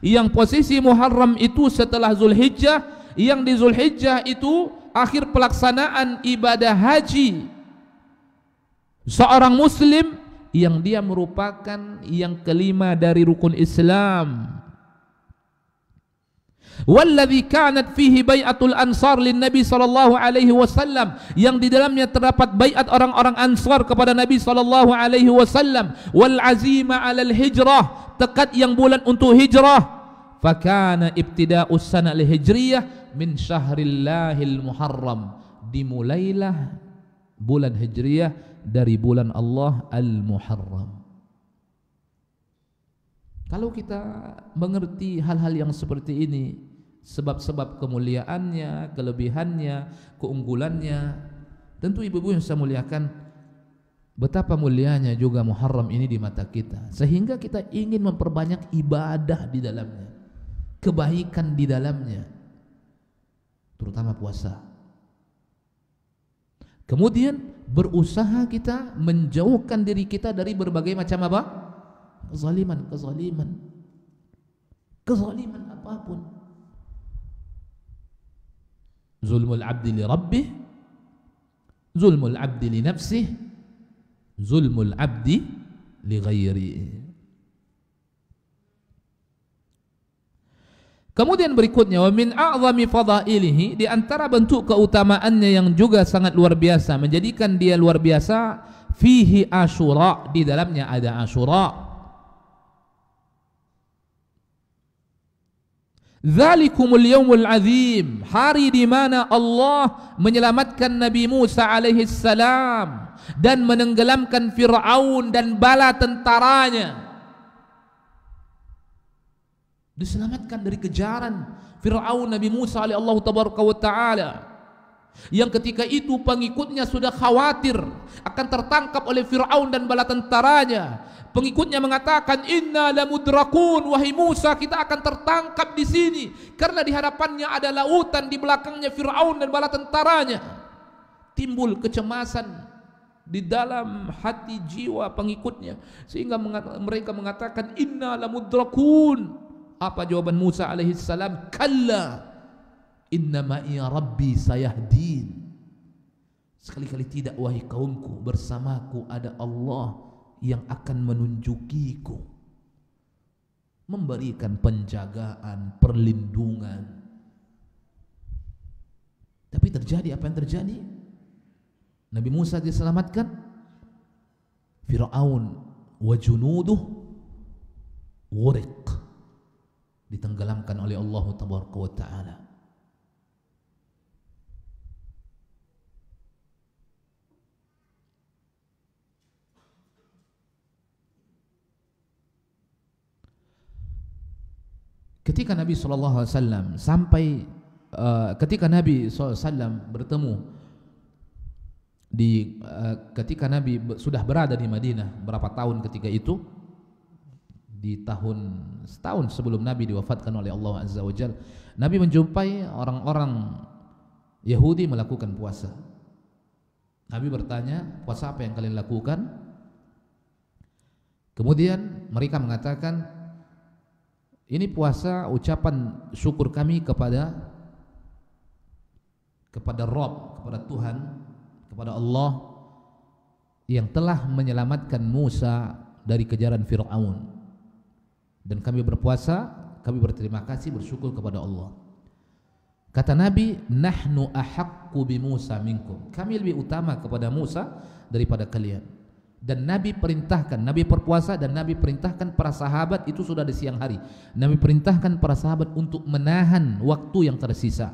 Yang posisi Muharram itu setelah Zulhijjah, yang di Zulhijjah itu akhir pelaksanaan ibadah haji seorang muslim, yang dia merupakan yang kelima dari rukun Islam. Walladzi kanat fihi bai'atul ansar lin Nabi sallallahu alaihi wasallam, yang di dalamnya terdapat baiat orang-orang Ansar kepada Nabi sallallahu alaihi wasallam. Wal azima 'alal hijrah, tekad yang bulan untuk hijrah. Fakana ibtida'us sana al-hijriyah min syahrillahil Muharram, dimulailah bulan hijriyah dari bulan Allah Al-Muharram. Kalau kita mengerti hal-hal yang seperti ini, sebab-sebab kemuliaannya, kelebihannya, keunggulannya, tentu ibu-ibu yang saya muliakan, betapa mulianya juga Muharram ini di mata kita, sehingga kita ingin memperbanyak ibadah di dalamnya, kebaikan di dalamnya, terutama puasa. Kemudian berusaha kita menjauhkan diri kita dari berbagai macam apa? Kezaliman apapun. Zulmul abdi li rabbih, zulmul abdi li nafsih, zulmul abdi li ghairihi. Kemudian berikutnya, wa min a'zami fadailihi, di antara bentuk keutamaannya yang juga sangat luar biasa, menjadikan dia luar biasa, fihi Asyura, di dalamnya ada Asyura. Dzalikumul yaumul azim, hari di mana Allah menyelamatkan Nabi Musa alaihi salam dan menenggelamkan Fir'aun dan bala tentaranya. Diselamatkan dari kejaran Fir'aun Nabi Musa oleh Allah tabaraka wa taala, yang ketika itu pengikutnya sudah khawatir akan tertangkap oleh Fir'aun dan bala tentaranya. Pengikutnya mengatakan, inna lamudrakun, wahai Musa, kita akan tertangkap di sini karena di hadapannya ada lautan, di belakangnya Fir'aun dan bala tentaranya. Timbul kecemasan di dalam hati jiwa pengikutnya, sehingga mereka mengatakan, inna lamudrakun. Apa jawaban Musa alaihi salam? Kalla inna ma'iya rabbi sayahdin. Sekali-kali tidak, wahai kaumku, bersamaku ada Allah yang akan menunjukiku, memberikan penjagaan, perlindungan. Tapi terjadi apa yang terjadi? Nabi Musa diselamatkan, Fir'aun wa junuduh ghuriq, ditenggelamkan oleh Allah Tabaraka wa Ta'ala. Ketika Nabi SAW ketika Nabi SAW bertemu ketika Nabi sudah berada di Madinah berapa tahun ketika itu, di setahun sebelum Nabi diwafatkan oleh Allah Azza wa Jalla, Nabi menjumpai orang-orang Yahudi melakukan puasa. Nabi bertanya, puasa apa yang kalian lakukan? Kemudian mereka mengatakan, ini puasa ucapan syukur kami kepada Rabb, kepada Tuhan, kepada Allah yang telah menyelamatkan Musa dari kejaran Fir'aun. Dan kami berpuasa, kami berterima kasih, bersyukur kepada Allah. Kata Nabi, nahnu ahaqqu bi Musa minkum. Kami lebih utama kepada Musa daripada kalian. Dan Nabi perintahkan, Nabi berpuasa dan Nabi perintahkan para sahabat, itu sudah di siang hari, Nabi perintahkan para sahabat untuk menahan waktu yang tersisa.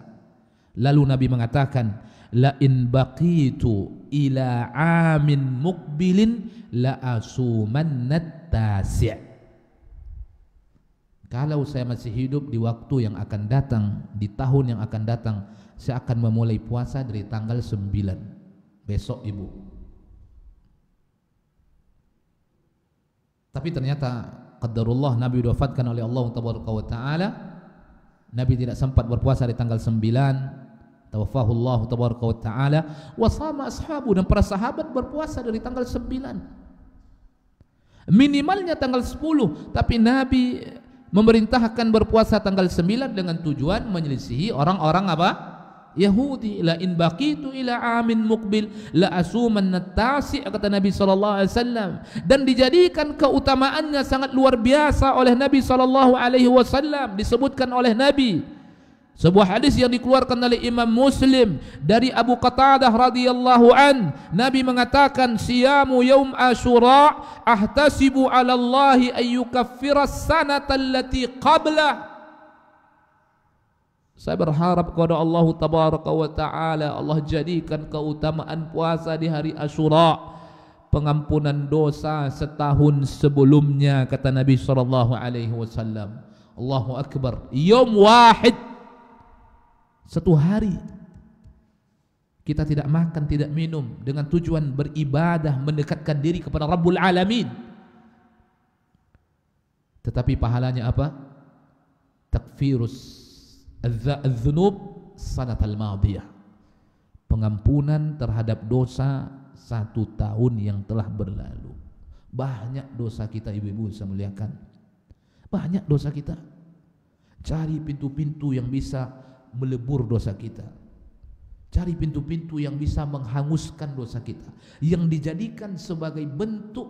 Lalu Nabi mengatakan, la in baqitu ila amin muqbilin la asumannat tasi'. Kalau saya masih hidup di waktu yang akan datang, di tahun yang akan datang, saya akan memulai puasa dari tanggal 9 besok ibu. Tapi ternyata qadarullah Nabi diwafatkan oleh Allah Tabaraka wa Ta'ala. Nabi tidak sempat berpuasa di tanggal 9. Tawaffahullah Tabaraka wa Ta'ala. Wa sama ashabu, dan para sahabat berpuasa dari tanggal 9. Minimalnya tanggal 10, tapi Nabi memerintahkan berpuasa tanggal 9 dengan tujuan menyelisihi orang-orang apa? Yahudi. La in baqitu ila amin muqbil la asumanna tasi', kata Nabi sallallahu alaihi wasallam, dan dijadikan keutamaannya sangat luar biasa oleh Nabi sallallahu alaihi wasallam. Disebutkan oleh Nabi sebuah hadis yang dikeluarkan oleh Imam Muslim dari Abu Qatadah radhiyallahu an, Nabi mengatakan, siyamu yaum Asyura ahtasibu 'ala Allah ay yukaffira as-sanata allati qabla. Saya berharap kepada Allah Tabaraka wa Ta'ala, Allah jadikan keutamaan puasa di hari Asyura pengampunan dosa setahun sebelumnya, kata Nabi sallallahu alaihi wasallam. Allahu akbar. Yaum wahid, satu hari kita tidak makan, tidak minum, dengan tujuan beribadah, mendekatkan diri kepada Rabbul Alamin. Tetapi pahalanya apa? Takfirus az-dzunub sanatal madiyah, pengampunan terhadap dosa 1 tahun yang telah berlalu. Banyak dosa kita, ibu-ibu bisa melihatkan, banyak dosa kita. Cari pintu-pintu yang bisa melebur dosa kita, cari pintu-pintu yang bisa menghanguskan dosa kita, yang dijadikan sebagai bentuk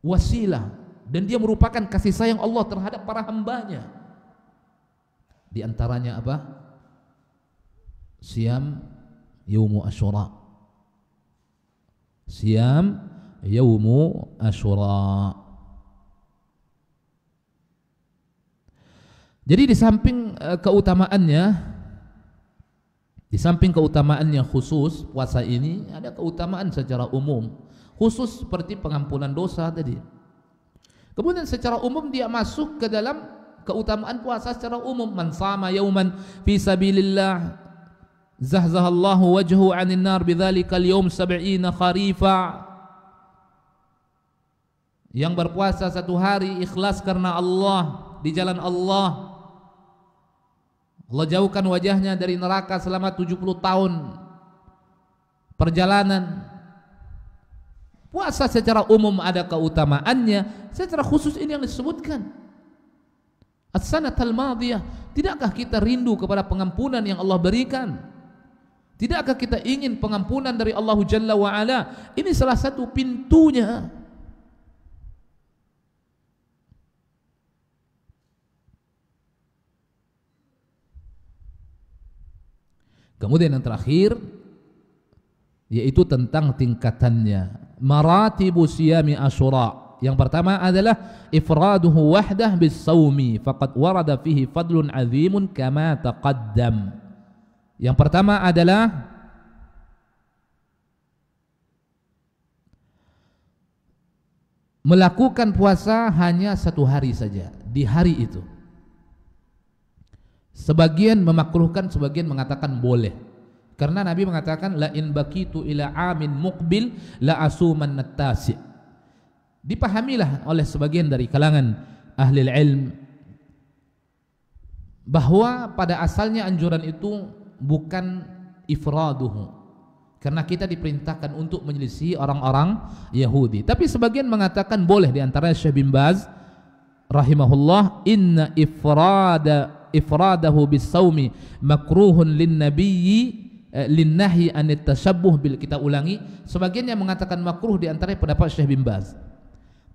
wasilah, dan dia merupakan kasih sayang Allah terhadap para hambanya. Di antaranya apa? Siam yaumu Asyura. Siam yaumu Asyura. Jadi di samping keutamaannya khusus puasa ini, ada keutamaan secara umum khusus seperti pengampunan dosa tadi. Kemudian secara umum dia masuk ke dalam keutamaan puasa secara umum. Man sama yauman fi sabilillah zahzahallahu wajhu 'anil nar bidzalikal yaum 70 kharifa. Yang berpuasa 1 hari ikhlas karena Allah, di jalan Allah, Allah jauhkan wajahnya dari neraka selama 70 tahun perjalanan. Puasa secara umum ada keutamaannya, secara khusus ini yang disebutkan as-sanatal madiyah. Tidakkah kita rindu kepada pengampunan yang Allah berikan? Tidakkah kita ingin pengampunan dari Allah Jalla wa Ala? Ini salah satu pintunya. Kemudian yang terakhir yaitu tentang tingkatannya. Maratibu siyami Asyura. Yang pertama adalah ifraduhu wahdah bis-shaumi faqad warada fihi fadlun 'azimun kama taqaddam. Yang pertama adalah melakukan puasa hanya satu hari saja, di hari itu. Sebagian memakruhkan, sebagian mengatakan boleh. Karena Nabi mengatakan la in baqitu ila amin muqbil la asuman nattasi. Dipahamilah oleh sebagian dari kalangan ahli ilm bahwa pada asalnya anjuran itu bukan ifraduhu, karena kita diperintahkan untuk menyelisihi orang-orang Yahudi. Tapi sebagian mengatakan boleh, di antaranya Syekh bin Baz rahimahullah, inna ifradahu bis-shaumi makruhun lin-nabiyyi lin-nahyi an at-tashabbuh bil. Kita ulangi, sebagian yang mengatakan makruh di antaranya pendapat Syekh bin Baz.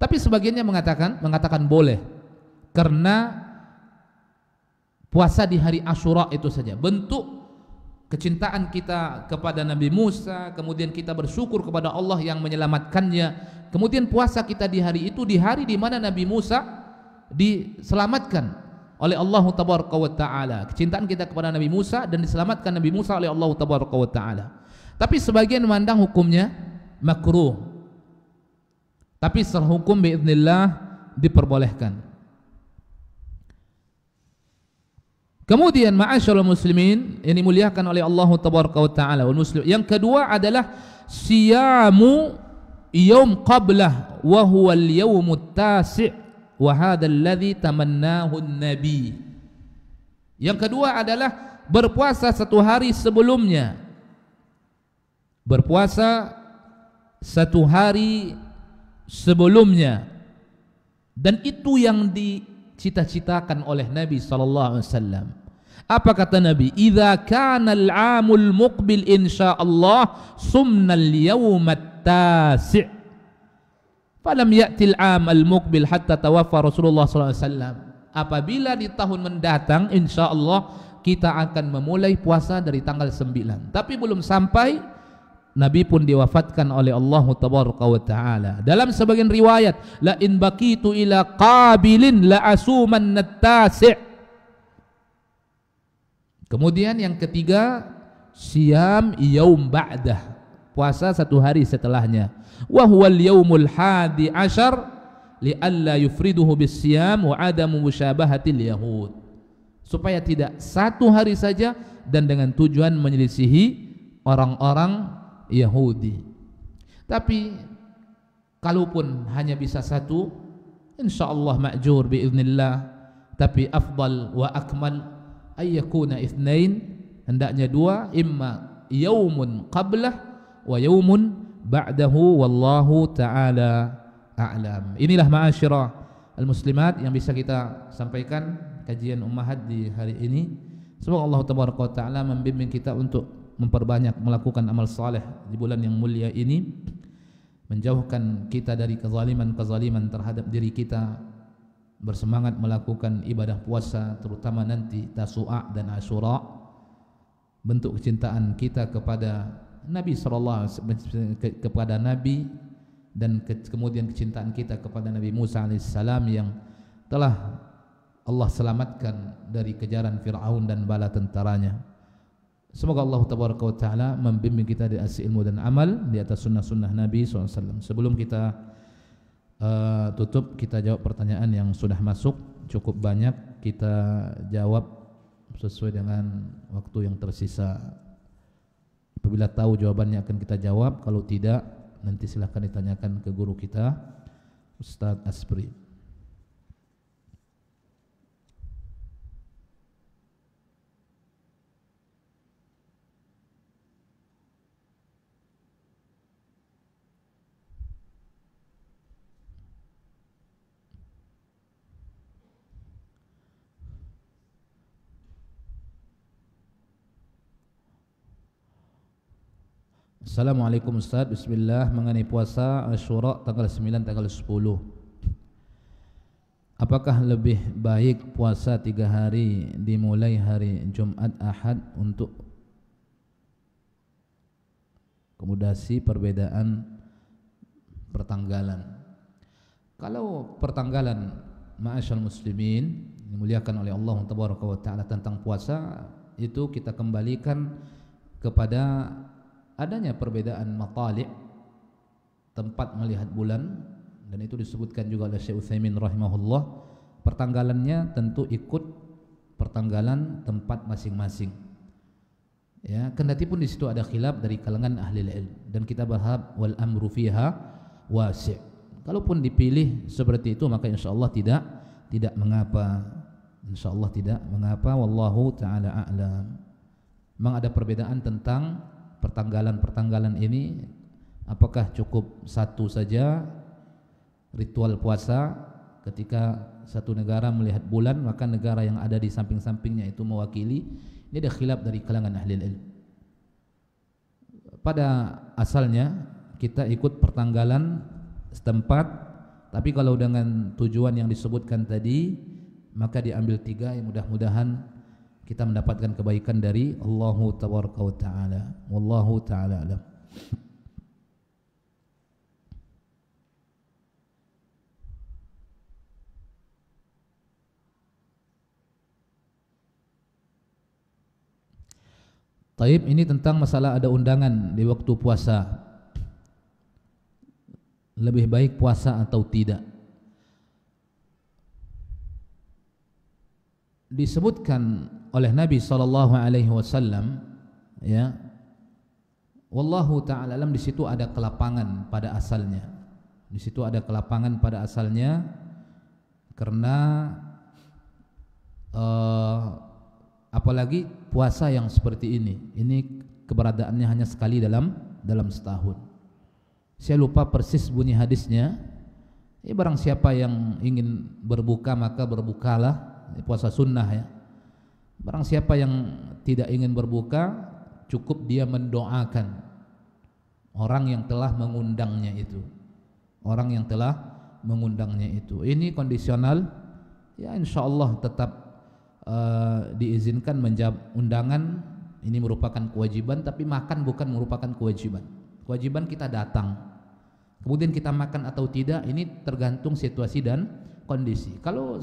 Tapi sebagiannya mengatakan boleh, karena puasa di hari Asyura itu saja bentuk kecintaan kita kepada Nabi Musa, kemudian kita bersyukur kepada Allah yang menyelamatkannya. Kemudian puasa kita di hari itu, di hari di mana Nabi Musa diselamatkan oleh Allah Tabaraka wa Ta'ala. Kecintaan kita kepada Nabi Musa dan diselamatkan Nabi Musa oleh Allah Tabaraka wa Ta'ala. Tapi sebagian memandang hukumnya makruh, tapi secara hukum biiznillah diperbolehkan. Kemudian ma'asyiral muslimin yang dimuliakan oleh Allah Tabaraka wa Ta'ala wal muslim, yang kedua adalah siyamu yaum qablah wa huwa al-yawmut tasi' wa hadha alladhi tamannahu an-nabi. Yang kedua adalah berpuasa satu hari sebelumnya. Berpuasa satu hari sebelumnya, dan itu yang dicita-citakan oleh Nabi sallallahu alaihi wasallam. Apa kata Nabi? Idza kana al-'amul muqbil insyaallah sumna al-yawmat tasi'. Falam ya'ti al-'am al-muqbil hatta tawaffa Rasulullah sallallahu alaihi wasallam. Apabila di tahun mendatang insyaallah kita akan memulai puasa dari tanggal 9, tapi belum sampai Nabi pun diwafatkan oleh Allah Tabaraka wa Ta'ala. Dalam sebagian riwayat, la in baqitu ila qabilin la asuman nattasi'. Kemudian yang ketiga, siyam yaum ba'dah, puasa satu hari setelahnya. Wa huwal yaumul hadi ashar li alla yufriduhu bis-siyam wa adamu musyabahatil yahud. Supaya tidak satu hari saja dan dengan tujuan menyelisihi orang-orang Yahudi. Tapi kalaupun hanya bisa satu, insyaallah ma'jur biiznillah. Tapi afdal wa akmal ayyakuna itsnain, hendaknya dua, imma yaumun qablah wa yaumun ba'dahu wallahu ta'ala a'lam. Inilah ma'asyirah al-muslimat yang bisa kita sampaikan kajian ummahat di hari ini. Semoga Allah Tabaraka wa Ta'ala membimbing kita untuk memperbanyak melakukan amal saleh di bulan yang mulia ini, menjauhkan kita dari kezaliman terhadap diri kita, bersemangat melakukan ibadah puasa terutama nanti Tasu'a dan Asyura, bentuk kecintaan kita kepada Nabi sallallahu alaihi wasallam, kepada Nabi, dan kemudian kecintaan kita kepada Nabi Musa alaihissalam yang telah Allah selamatkan dari kejaran Fir'aun dan bala tentaranya. Semoga Allah Tabaraka wa Ta'ala membimbing kita di atas ilmu dan amal di atas sunnah-sunnah Nabi SAW. Sebelum kita tutup, kita jawab pertanyaan yang sudah masuk. Cukup banyak, kita jawab sesuai dengan waktu yang tersisa. Apabila tahu jawabannya akan kita jawab, kalau tidak nanti silahkan ditanyakan ke guru kita, Ustadz Asbri. Assalamualaikum Ustaz, bismillah, mengenai puasa Asyura tanggal 9, tanggal 10, apakah lebih baik puasa 3 hari dimulai hari Jumat Ahad untuk akomodasi perbedaan pertanggalan? Kalau pertanggalan ma'asyal muslimin dimuliakan oleh Allah tabaraka wa taala tentang puasa, itu kita kembalikan kepada adanya perbedaan matali', tempat melihat bulan, dan itu disebutkan juga oleh Syekh Utsaimin rahimahullah. Pertanggalannya tentu ikut pertanggalan tempat masing-masing. Ya, kendati pun di situ ada khilaf dari kalangan ahli ilmu, dan kita berharap wal amru fiha wasi'. Kalaupun dipilih seperti itu maka insyaallah tidak mengapa. Insyaallah tidak mengapa, wallahu taala a'lam. Memang ada perbedaan tentang pertanggalan-pertanggalan ini, apakah cukup satu saja ritual puasa ketika satu negara melihat bulan maka negara yang ada di samping-sampingnya itu mewakili. Ini ada khilaf dari kalangan ahli ilmu. Pada asalnya kita ikut pertanggalan setempat, tapi kalau dengan tujuan yang disebutkan tadi maka diambil 3, yang mudah-mudahan kita mendapatkan kebaikan dari Allah tabaraka wa taala. Wallahu taala alam. Taib, ini tentang masalah ada undangan di waktu puasa. Lebih baik puasa atau tidak? Disebutkan oleh Nabi SAW, ya, wallahu ta'ala alam, di situ ada kelapangan pada asalnya. Di situ ada kelapangan pada asalnya karena apalagi puasa yang seperti ini keberadaannya hanya sekali dalam setahun. Saya lupa persis bunyi hadisnya. Barang siapa yang ingin berbuka maka berbukalah, puasa sunnah ya. Barang siapa yang tidak ingin berbuka, cukup dia mendoakan orang yang telah mengundangnya itu. Orang yang telah mengundangnya itu. Ini kondisional, ya insyaallah tetap diizinkan menjawab undangan. Ini merupakan kewajiban, tapi makan bukan merupakan kewajiban. Kewajiban kita datang, kemudian kita makan atau tidak ini tergantung situasi dan kondisi. Kalau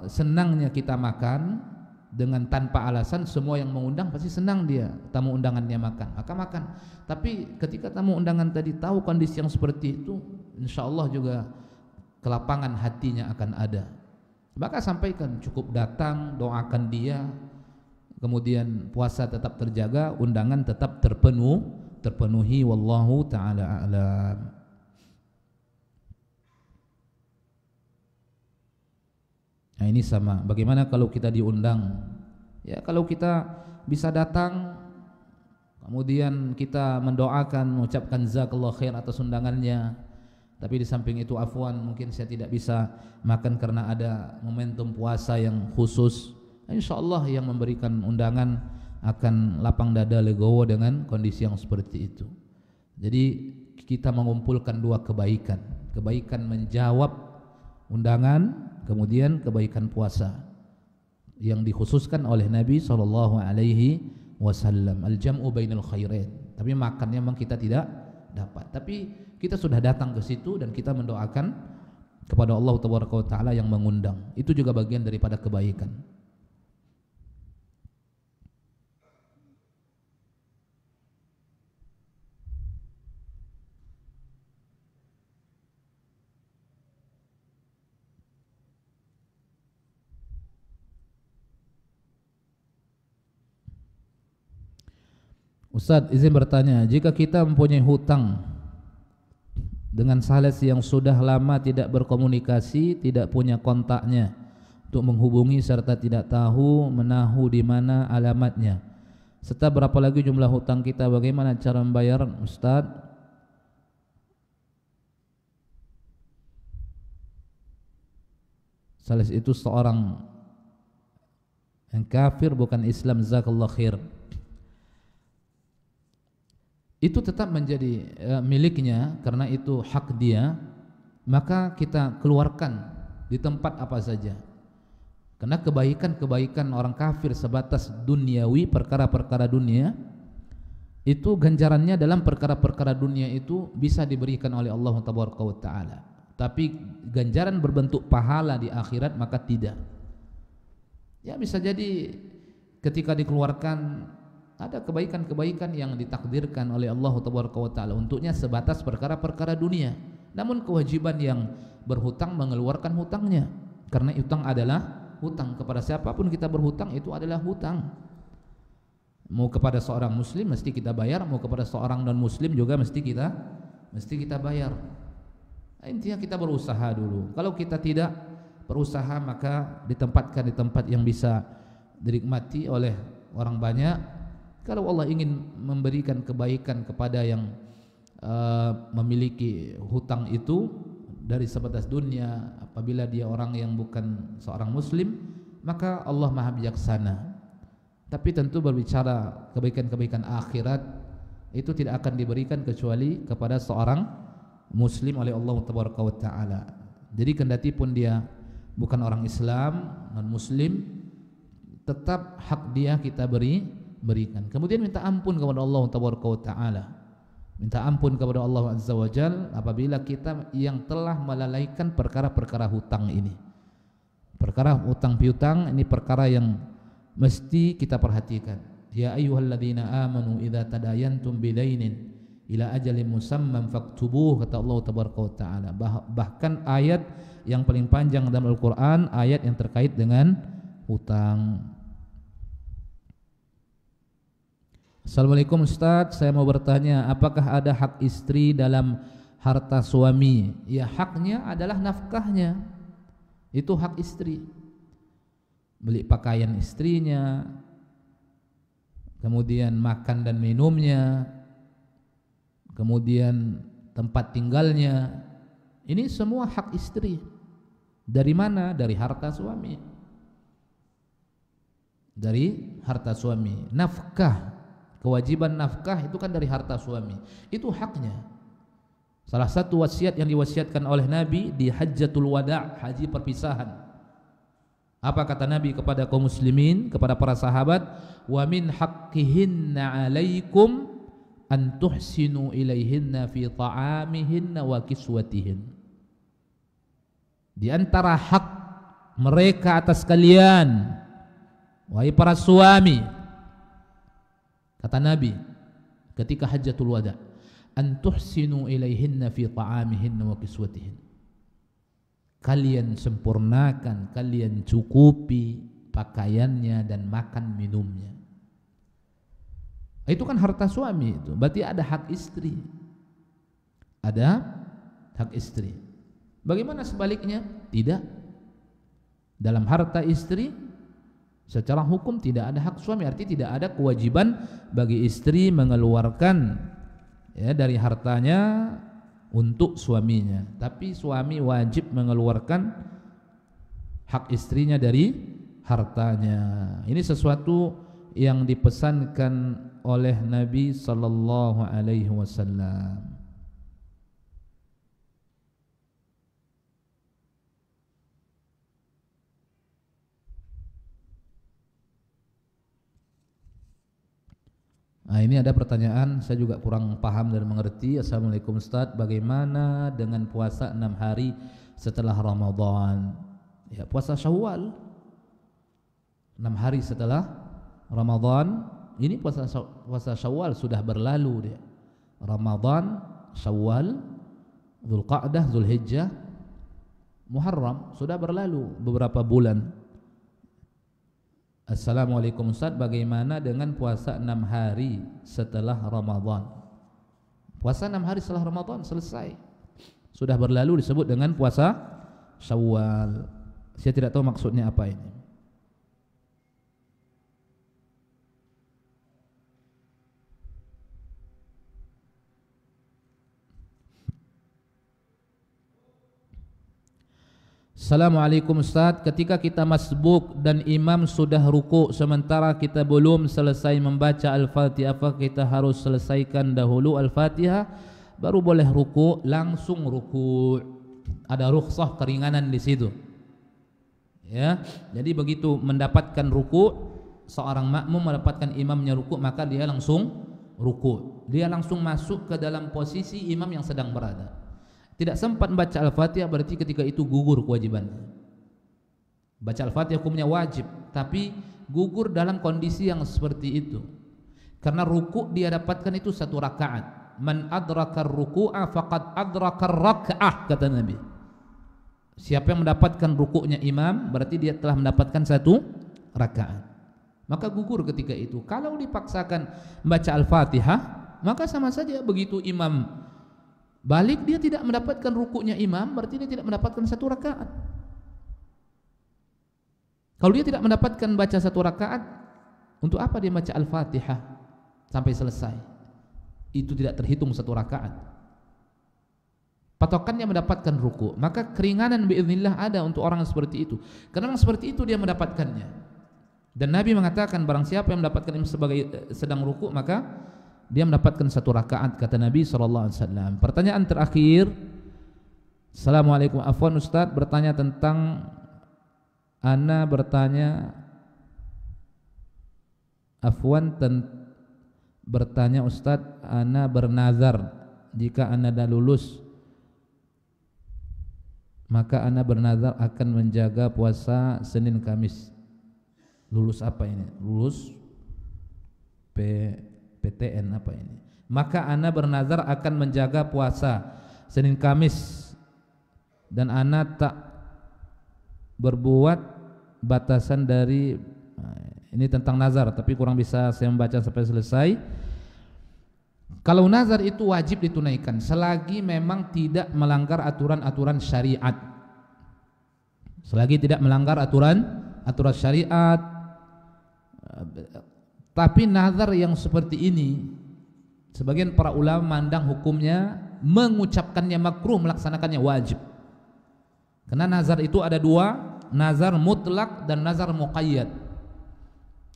senangnya kita makan dengan tanpa alasan, semua yang mengundang pasti senang dia, tamu undangannya makan, maka makan. Tapi ketika tamu undangan tadi tahu kondisi yang seperti itu, insyaallah juga kelapangan hatinya akan ada. Maka sampaikan, cukup datang, doakan dia, kemudian puasa tetap terjaga, undangan tetap terpenuhi, wallahu taala a'lam. Nah, ini sama. Bagaimana kalau kita diundang? Ya, kalau kita bisa datang, kemudian kita mendoakan, mengucapkan jazakallahu khair atas undangannya. Tapi di samping itu afwan, mungkin saya tidak bisa makan karena ada momentum puasa yang khusus. Insyaallah yang memberikan undangan akan lapang dada legowo dengan kondisi yang seperti itu. Jadi kita mengumpulkan dua kebaikan. Kebaikan menjawab undangan, kemudian kebaikan puasa yang dikhususkan oleh Nabi SAW. Al-jam'u bainal khairin. Tapi makannya memang kita tidak dapat. Tapi kita sudah datang ke situ dan kita mendoakan kepada Allah Taala yang mengundang. Itu juga bagian daripada kebaikan. Ustaz, izin bertanya, jika kita mempunyai hutang dengan sales yang sudah lama tidak berkomunikasi, tidak punya kontaknya untuk menghubungi serta tidak tahu menahu di mana alamatnya, serta berapa lagi jumlah hutang kita, bagaimana cara membayar, Ustaz? Sales itu seorang yang kafir, bukan Islam, jazakallahu khair. Itu tetap menjadi miliknya karena itu hak dia, maka kita keluarkan di tempat apa saja. Karena kebaikan-kebaikan orang kafir sebatas duniawi, perkara-perkara dunia, itu ganjarannya dalam perkara-perkara dunia itu bisa diberikan oleh Allah Taala. tapi ganjaran berbentuk pahala di akhirat maka tidak. Ya bisa jadi ketika dikeluarkan ada kebaikan-kebaikan yang ditakdirkan oleh Allah Taala untuknya sebatas perkara-perkara dunia. Namun kewajiban yang berhutang mengeluarkan hutangnya, karena hutang adalah hutang. Kepada siapapun kita berhutang itu adalah hutang. Mau kepada seorang muslim mesti kita bayar, mau kepada seorang non muslim juga mesti kita bayar. Intinya kita berusaha dulu. Kalau kita tidak berusaha maka ditempatkan di tempat yang bisa dinikmati oleh orang banyak. Kalau Allah ingin memberikan kebaikan kepada yang memiliki hutang itu dari sebatas dunia, apabila dia orang yang bukan seorang muslim, maka Allah Maha Bijaksana. Tapi tentu berbicara kebaikan-kebaikan akhirat itu tidak akan diberikan kecuali kepada seorang muslim oleh Allah Taala. Jadi kendati pun dia bukan orang Islam, non muslim, tetap hak dia kita berikan. Kemudian minta ampun kepada Allah Taala. Minta ampun kepada Allah Azza wa Jalla apabila kita yang telah melalaikan perkara-perkara hutang ini. Perkara hutang piutang ini perkara yang mesti kita perhatikan. Ya ayyuhalladzina amanu idza tadayantum bidainin ila ajalin musamman faktubuh, kata Allah Taala. Bahkan ayat yang paling panjang dalam Al-Qur'an ayat yang terkait dengan hutang. Assalamualaikum Ustaz, saya mau bertanya, apakah ada hak istri dalam harta suami? Ya, haknya adalah nafkahnya. Itu hak istri. Beli pakaian istrinya, kemudian makan dan minumnya, kemudian tempat tinggalnya. Ini semua hak istri. Dari mana? Dari harta suami. Dari harta suami. Nafkah, kewajiban nafkah itu kan dari harta suami. Itu haknya. Salah satu wasiat yang diwasiatkan oleh Nabi di Hajjatul Wada', haji perpisahan. Apa kata Nabi kepada kaum muslimin, kepada para sahabat? Wa min haqqihinna 'alaikum an tuhsinu ilaihinna fi ta'amihinna wa kiswatihin. Di antara hak mereka atas kalian, wahai para suami, kata Nabi ketika Hajjatul Wada', an tuhsinu ilaihinna fi ta'amihinna wa kiswatihin. Kalian sempurnakan, kalian cukupi pakaiannya dan makan minumnya. Itu kan harta suami itu. Berarti ada hak istri. Ada hak istri. Bagaimana sebaliknya? Tidak. Dalam harta istri secara hukum tidak ada hak suami, artinya tidak ada kewajiban bagi istri mengeluarkan ya dari hartanya untuk suaminya, tapi suami wajib mengeluarkan hak istrinya dari hartanya. Ini sesuatu yang dipesankan oleh Nabi sallallahu alaihi wasallam. Nah, ini ada pertanyaan, saya juga kurang paham dan mengerti. Assalamualaikum Ustaz, bagaimana dengan puasa 6 hari setelah Ramadan? Ya, puasa Syawal 6 hari setelah Ramadan. Ini puasa Syawal sudah berlalu dia. Ramadan, Syawal, Dzulqa'dah, Dzulhijjah, Muharram sudah berlalu beberapa bulan. Assalamualaikum Ustaz, bagaimana dengan puasa 6 hari setelah Ramadan? Puasa 6 hari setelah Ramadan selesai, sudah berlalu, disebut dengan puasa Syawal. Saya tidak tahu maksudnya apa ini. Assalamualaikum Ustaz, ketika kita masbuk dan imam sudah ruku sementara kita belum selesai membaca Al-Fatihah, apa kita harus selesaikan dahulu Al-Fatihah baru boleh ruku? Langsung ruku. Ada rukhsah keringanan di situ. Ya, jadi begitu mendapatkan ruku, seorang makmum mendapatkan imamnya ruku, maka dia langsung ruku. Dia langsung masuk ke dalam posisi imam yang sedang berada. tidak sempat membaca Al-Fatihah, berarti ketika itu gugur kewajibannya. Baca Al-Fatihah hukumnya wajib, tapi gugur dalam kondisi yang seperti itu. Karena ruku' dia dapatkan itu 1 rakaat. Man adraka ruku'a faqad adraka raka'ah, kata Nabi. Siapa yang mendapatkan rukuknya imam, berarti dia telah mendapatkan 1 rakaat. Maka gugur ketika itu. Kalau dipaksakan membaca Al-Fatihah, maka sama saja, begitu imam balik dia tidak mendapatkan rukuknya imam, berarti dia tidak mendapatkan 1 rakaat. Kalau dia tidak mendapatkan baca 1 rakaat, untuk apa dia baca Al-Fatihah sampai selesai? Itu tidak terhitung 1 rakaat. Patokannya mendapatkan ruku'. Maka keringanan biiznillah ada untuk orang seperti itu. Karena memang seperti itu dia mendapatkannya. Dan Nabi mengatakan barang siapa yang mendapatkan ini sebagai sedang ruku', maka dia mendapatkan 1 rakaat, kata Nabi SAW. Pertanyaan terakhir. Assalamualaikum, afwan Ustaz, bertanya tentang bertanya Ustadz, ana bernazar jika ana dah lulus, maka ana bernazar akan menjaga puasa Senin Kamis. Lulus apa ini? Lulus PTN apa ini? Maka ana bernazar akan menjaga puasa Senin Kamis dan ana tak berbuat batasan dari, ini tentang nazar tapi kurang bisa saya membaca sampai selesai. Kalau nazar itu wajib ditunaikan selagi memang tidak melanggar aturan-aturan syariat. Selagi tidak melanggar aturan syariat. Tapi nazar yang seperti ini, sebagian para ulama mandang hukumnya mengucapkannya makruh, melaksanakannya wajib. Karena nazar itu ada 2, nazar mutlak dan nazar muqayyad.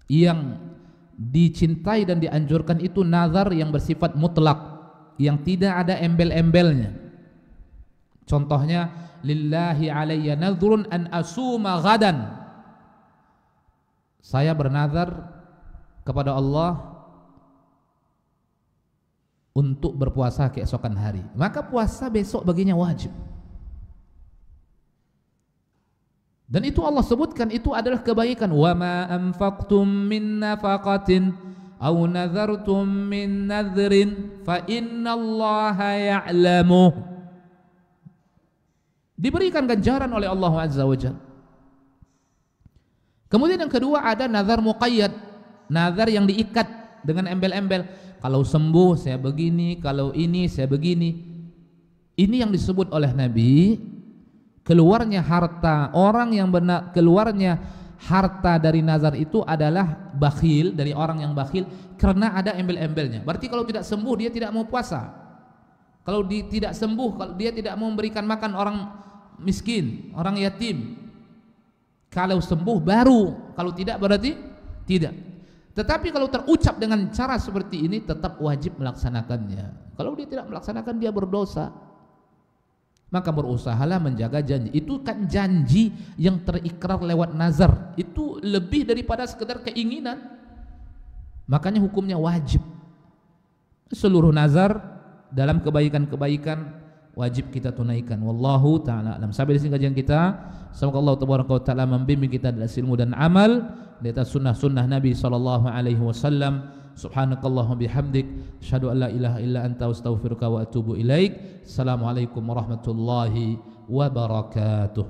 Yang dicintai dan dianjurkan itu nazar yang bersifat mutlak, yang tidak ada embel-embelnya. Contohnya, lillahi alayya nadhrun an asuma ghadan. Saya bernazar kepada Allah untuk berpuasa keesokan hari. Maka puasa besok baginya wajib. Dan itu Allah sebutkan itu adalah kebaikan. Wa ma anfaqtum min nafaqatin aw nadhartum min nadhrin fa innallaha ya'lamu. Diberikan ganjaran oleh Allah Azza wa Jalla. Kemudian yang kedua ada nazar muqayyad, nazar yang diikat dengan embel-embel. Kalau sembuh saya begini, kalau ini saya begini. Ini yang disebut oleh Nabi, keluarnya harta orang yang benar, keluarnya harta dari nazar itu adalah bakhil, dari orang yang bakhil karena ada embel-embelnya. Berarti kalau tidak sembuh dia tidak mau puasa. Kalau tidak sembuh, kalau dia tidak mau memberikan makan orang miskin, orang yatim. Kalau sembuh baru, kalau tidak berarti tidak. Tetapi kalau terucap dengan cara seperti ini tetap wajib melaksanakannya. Kalau dia tidak melaksanakan dia berdosa. Maka berusahalah menjaga janji. Itu kan janji yang terikrar lewat nazar. Itu lebih daripada sekedar keinginan. Makanya hukumnya wajib. Seluruh nazar dalam kebaikan-kebaikan wajib kita tunaikan. Wallahu ta'ala alam. Sampai di sini kajian kita. Semoga Allah Ta'ala membimbing kita dalam ilmu dan amal di atas sunnah-sunnah Nabi SAW. Subhanakallahumma bihamdik, asyhadu an la ilaha illa anta, astaghfiruka wa atubu ilaik. Assalamualaikum warahmatullahi wabarakatuh.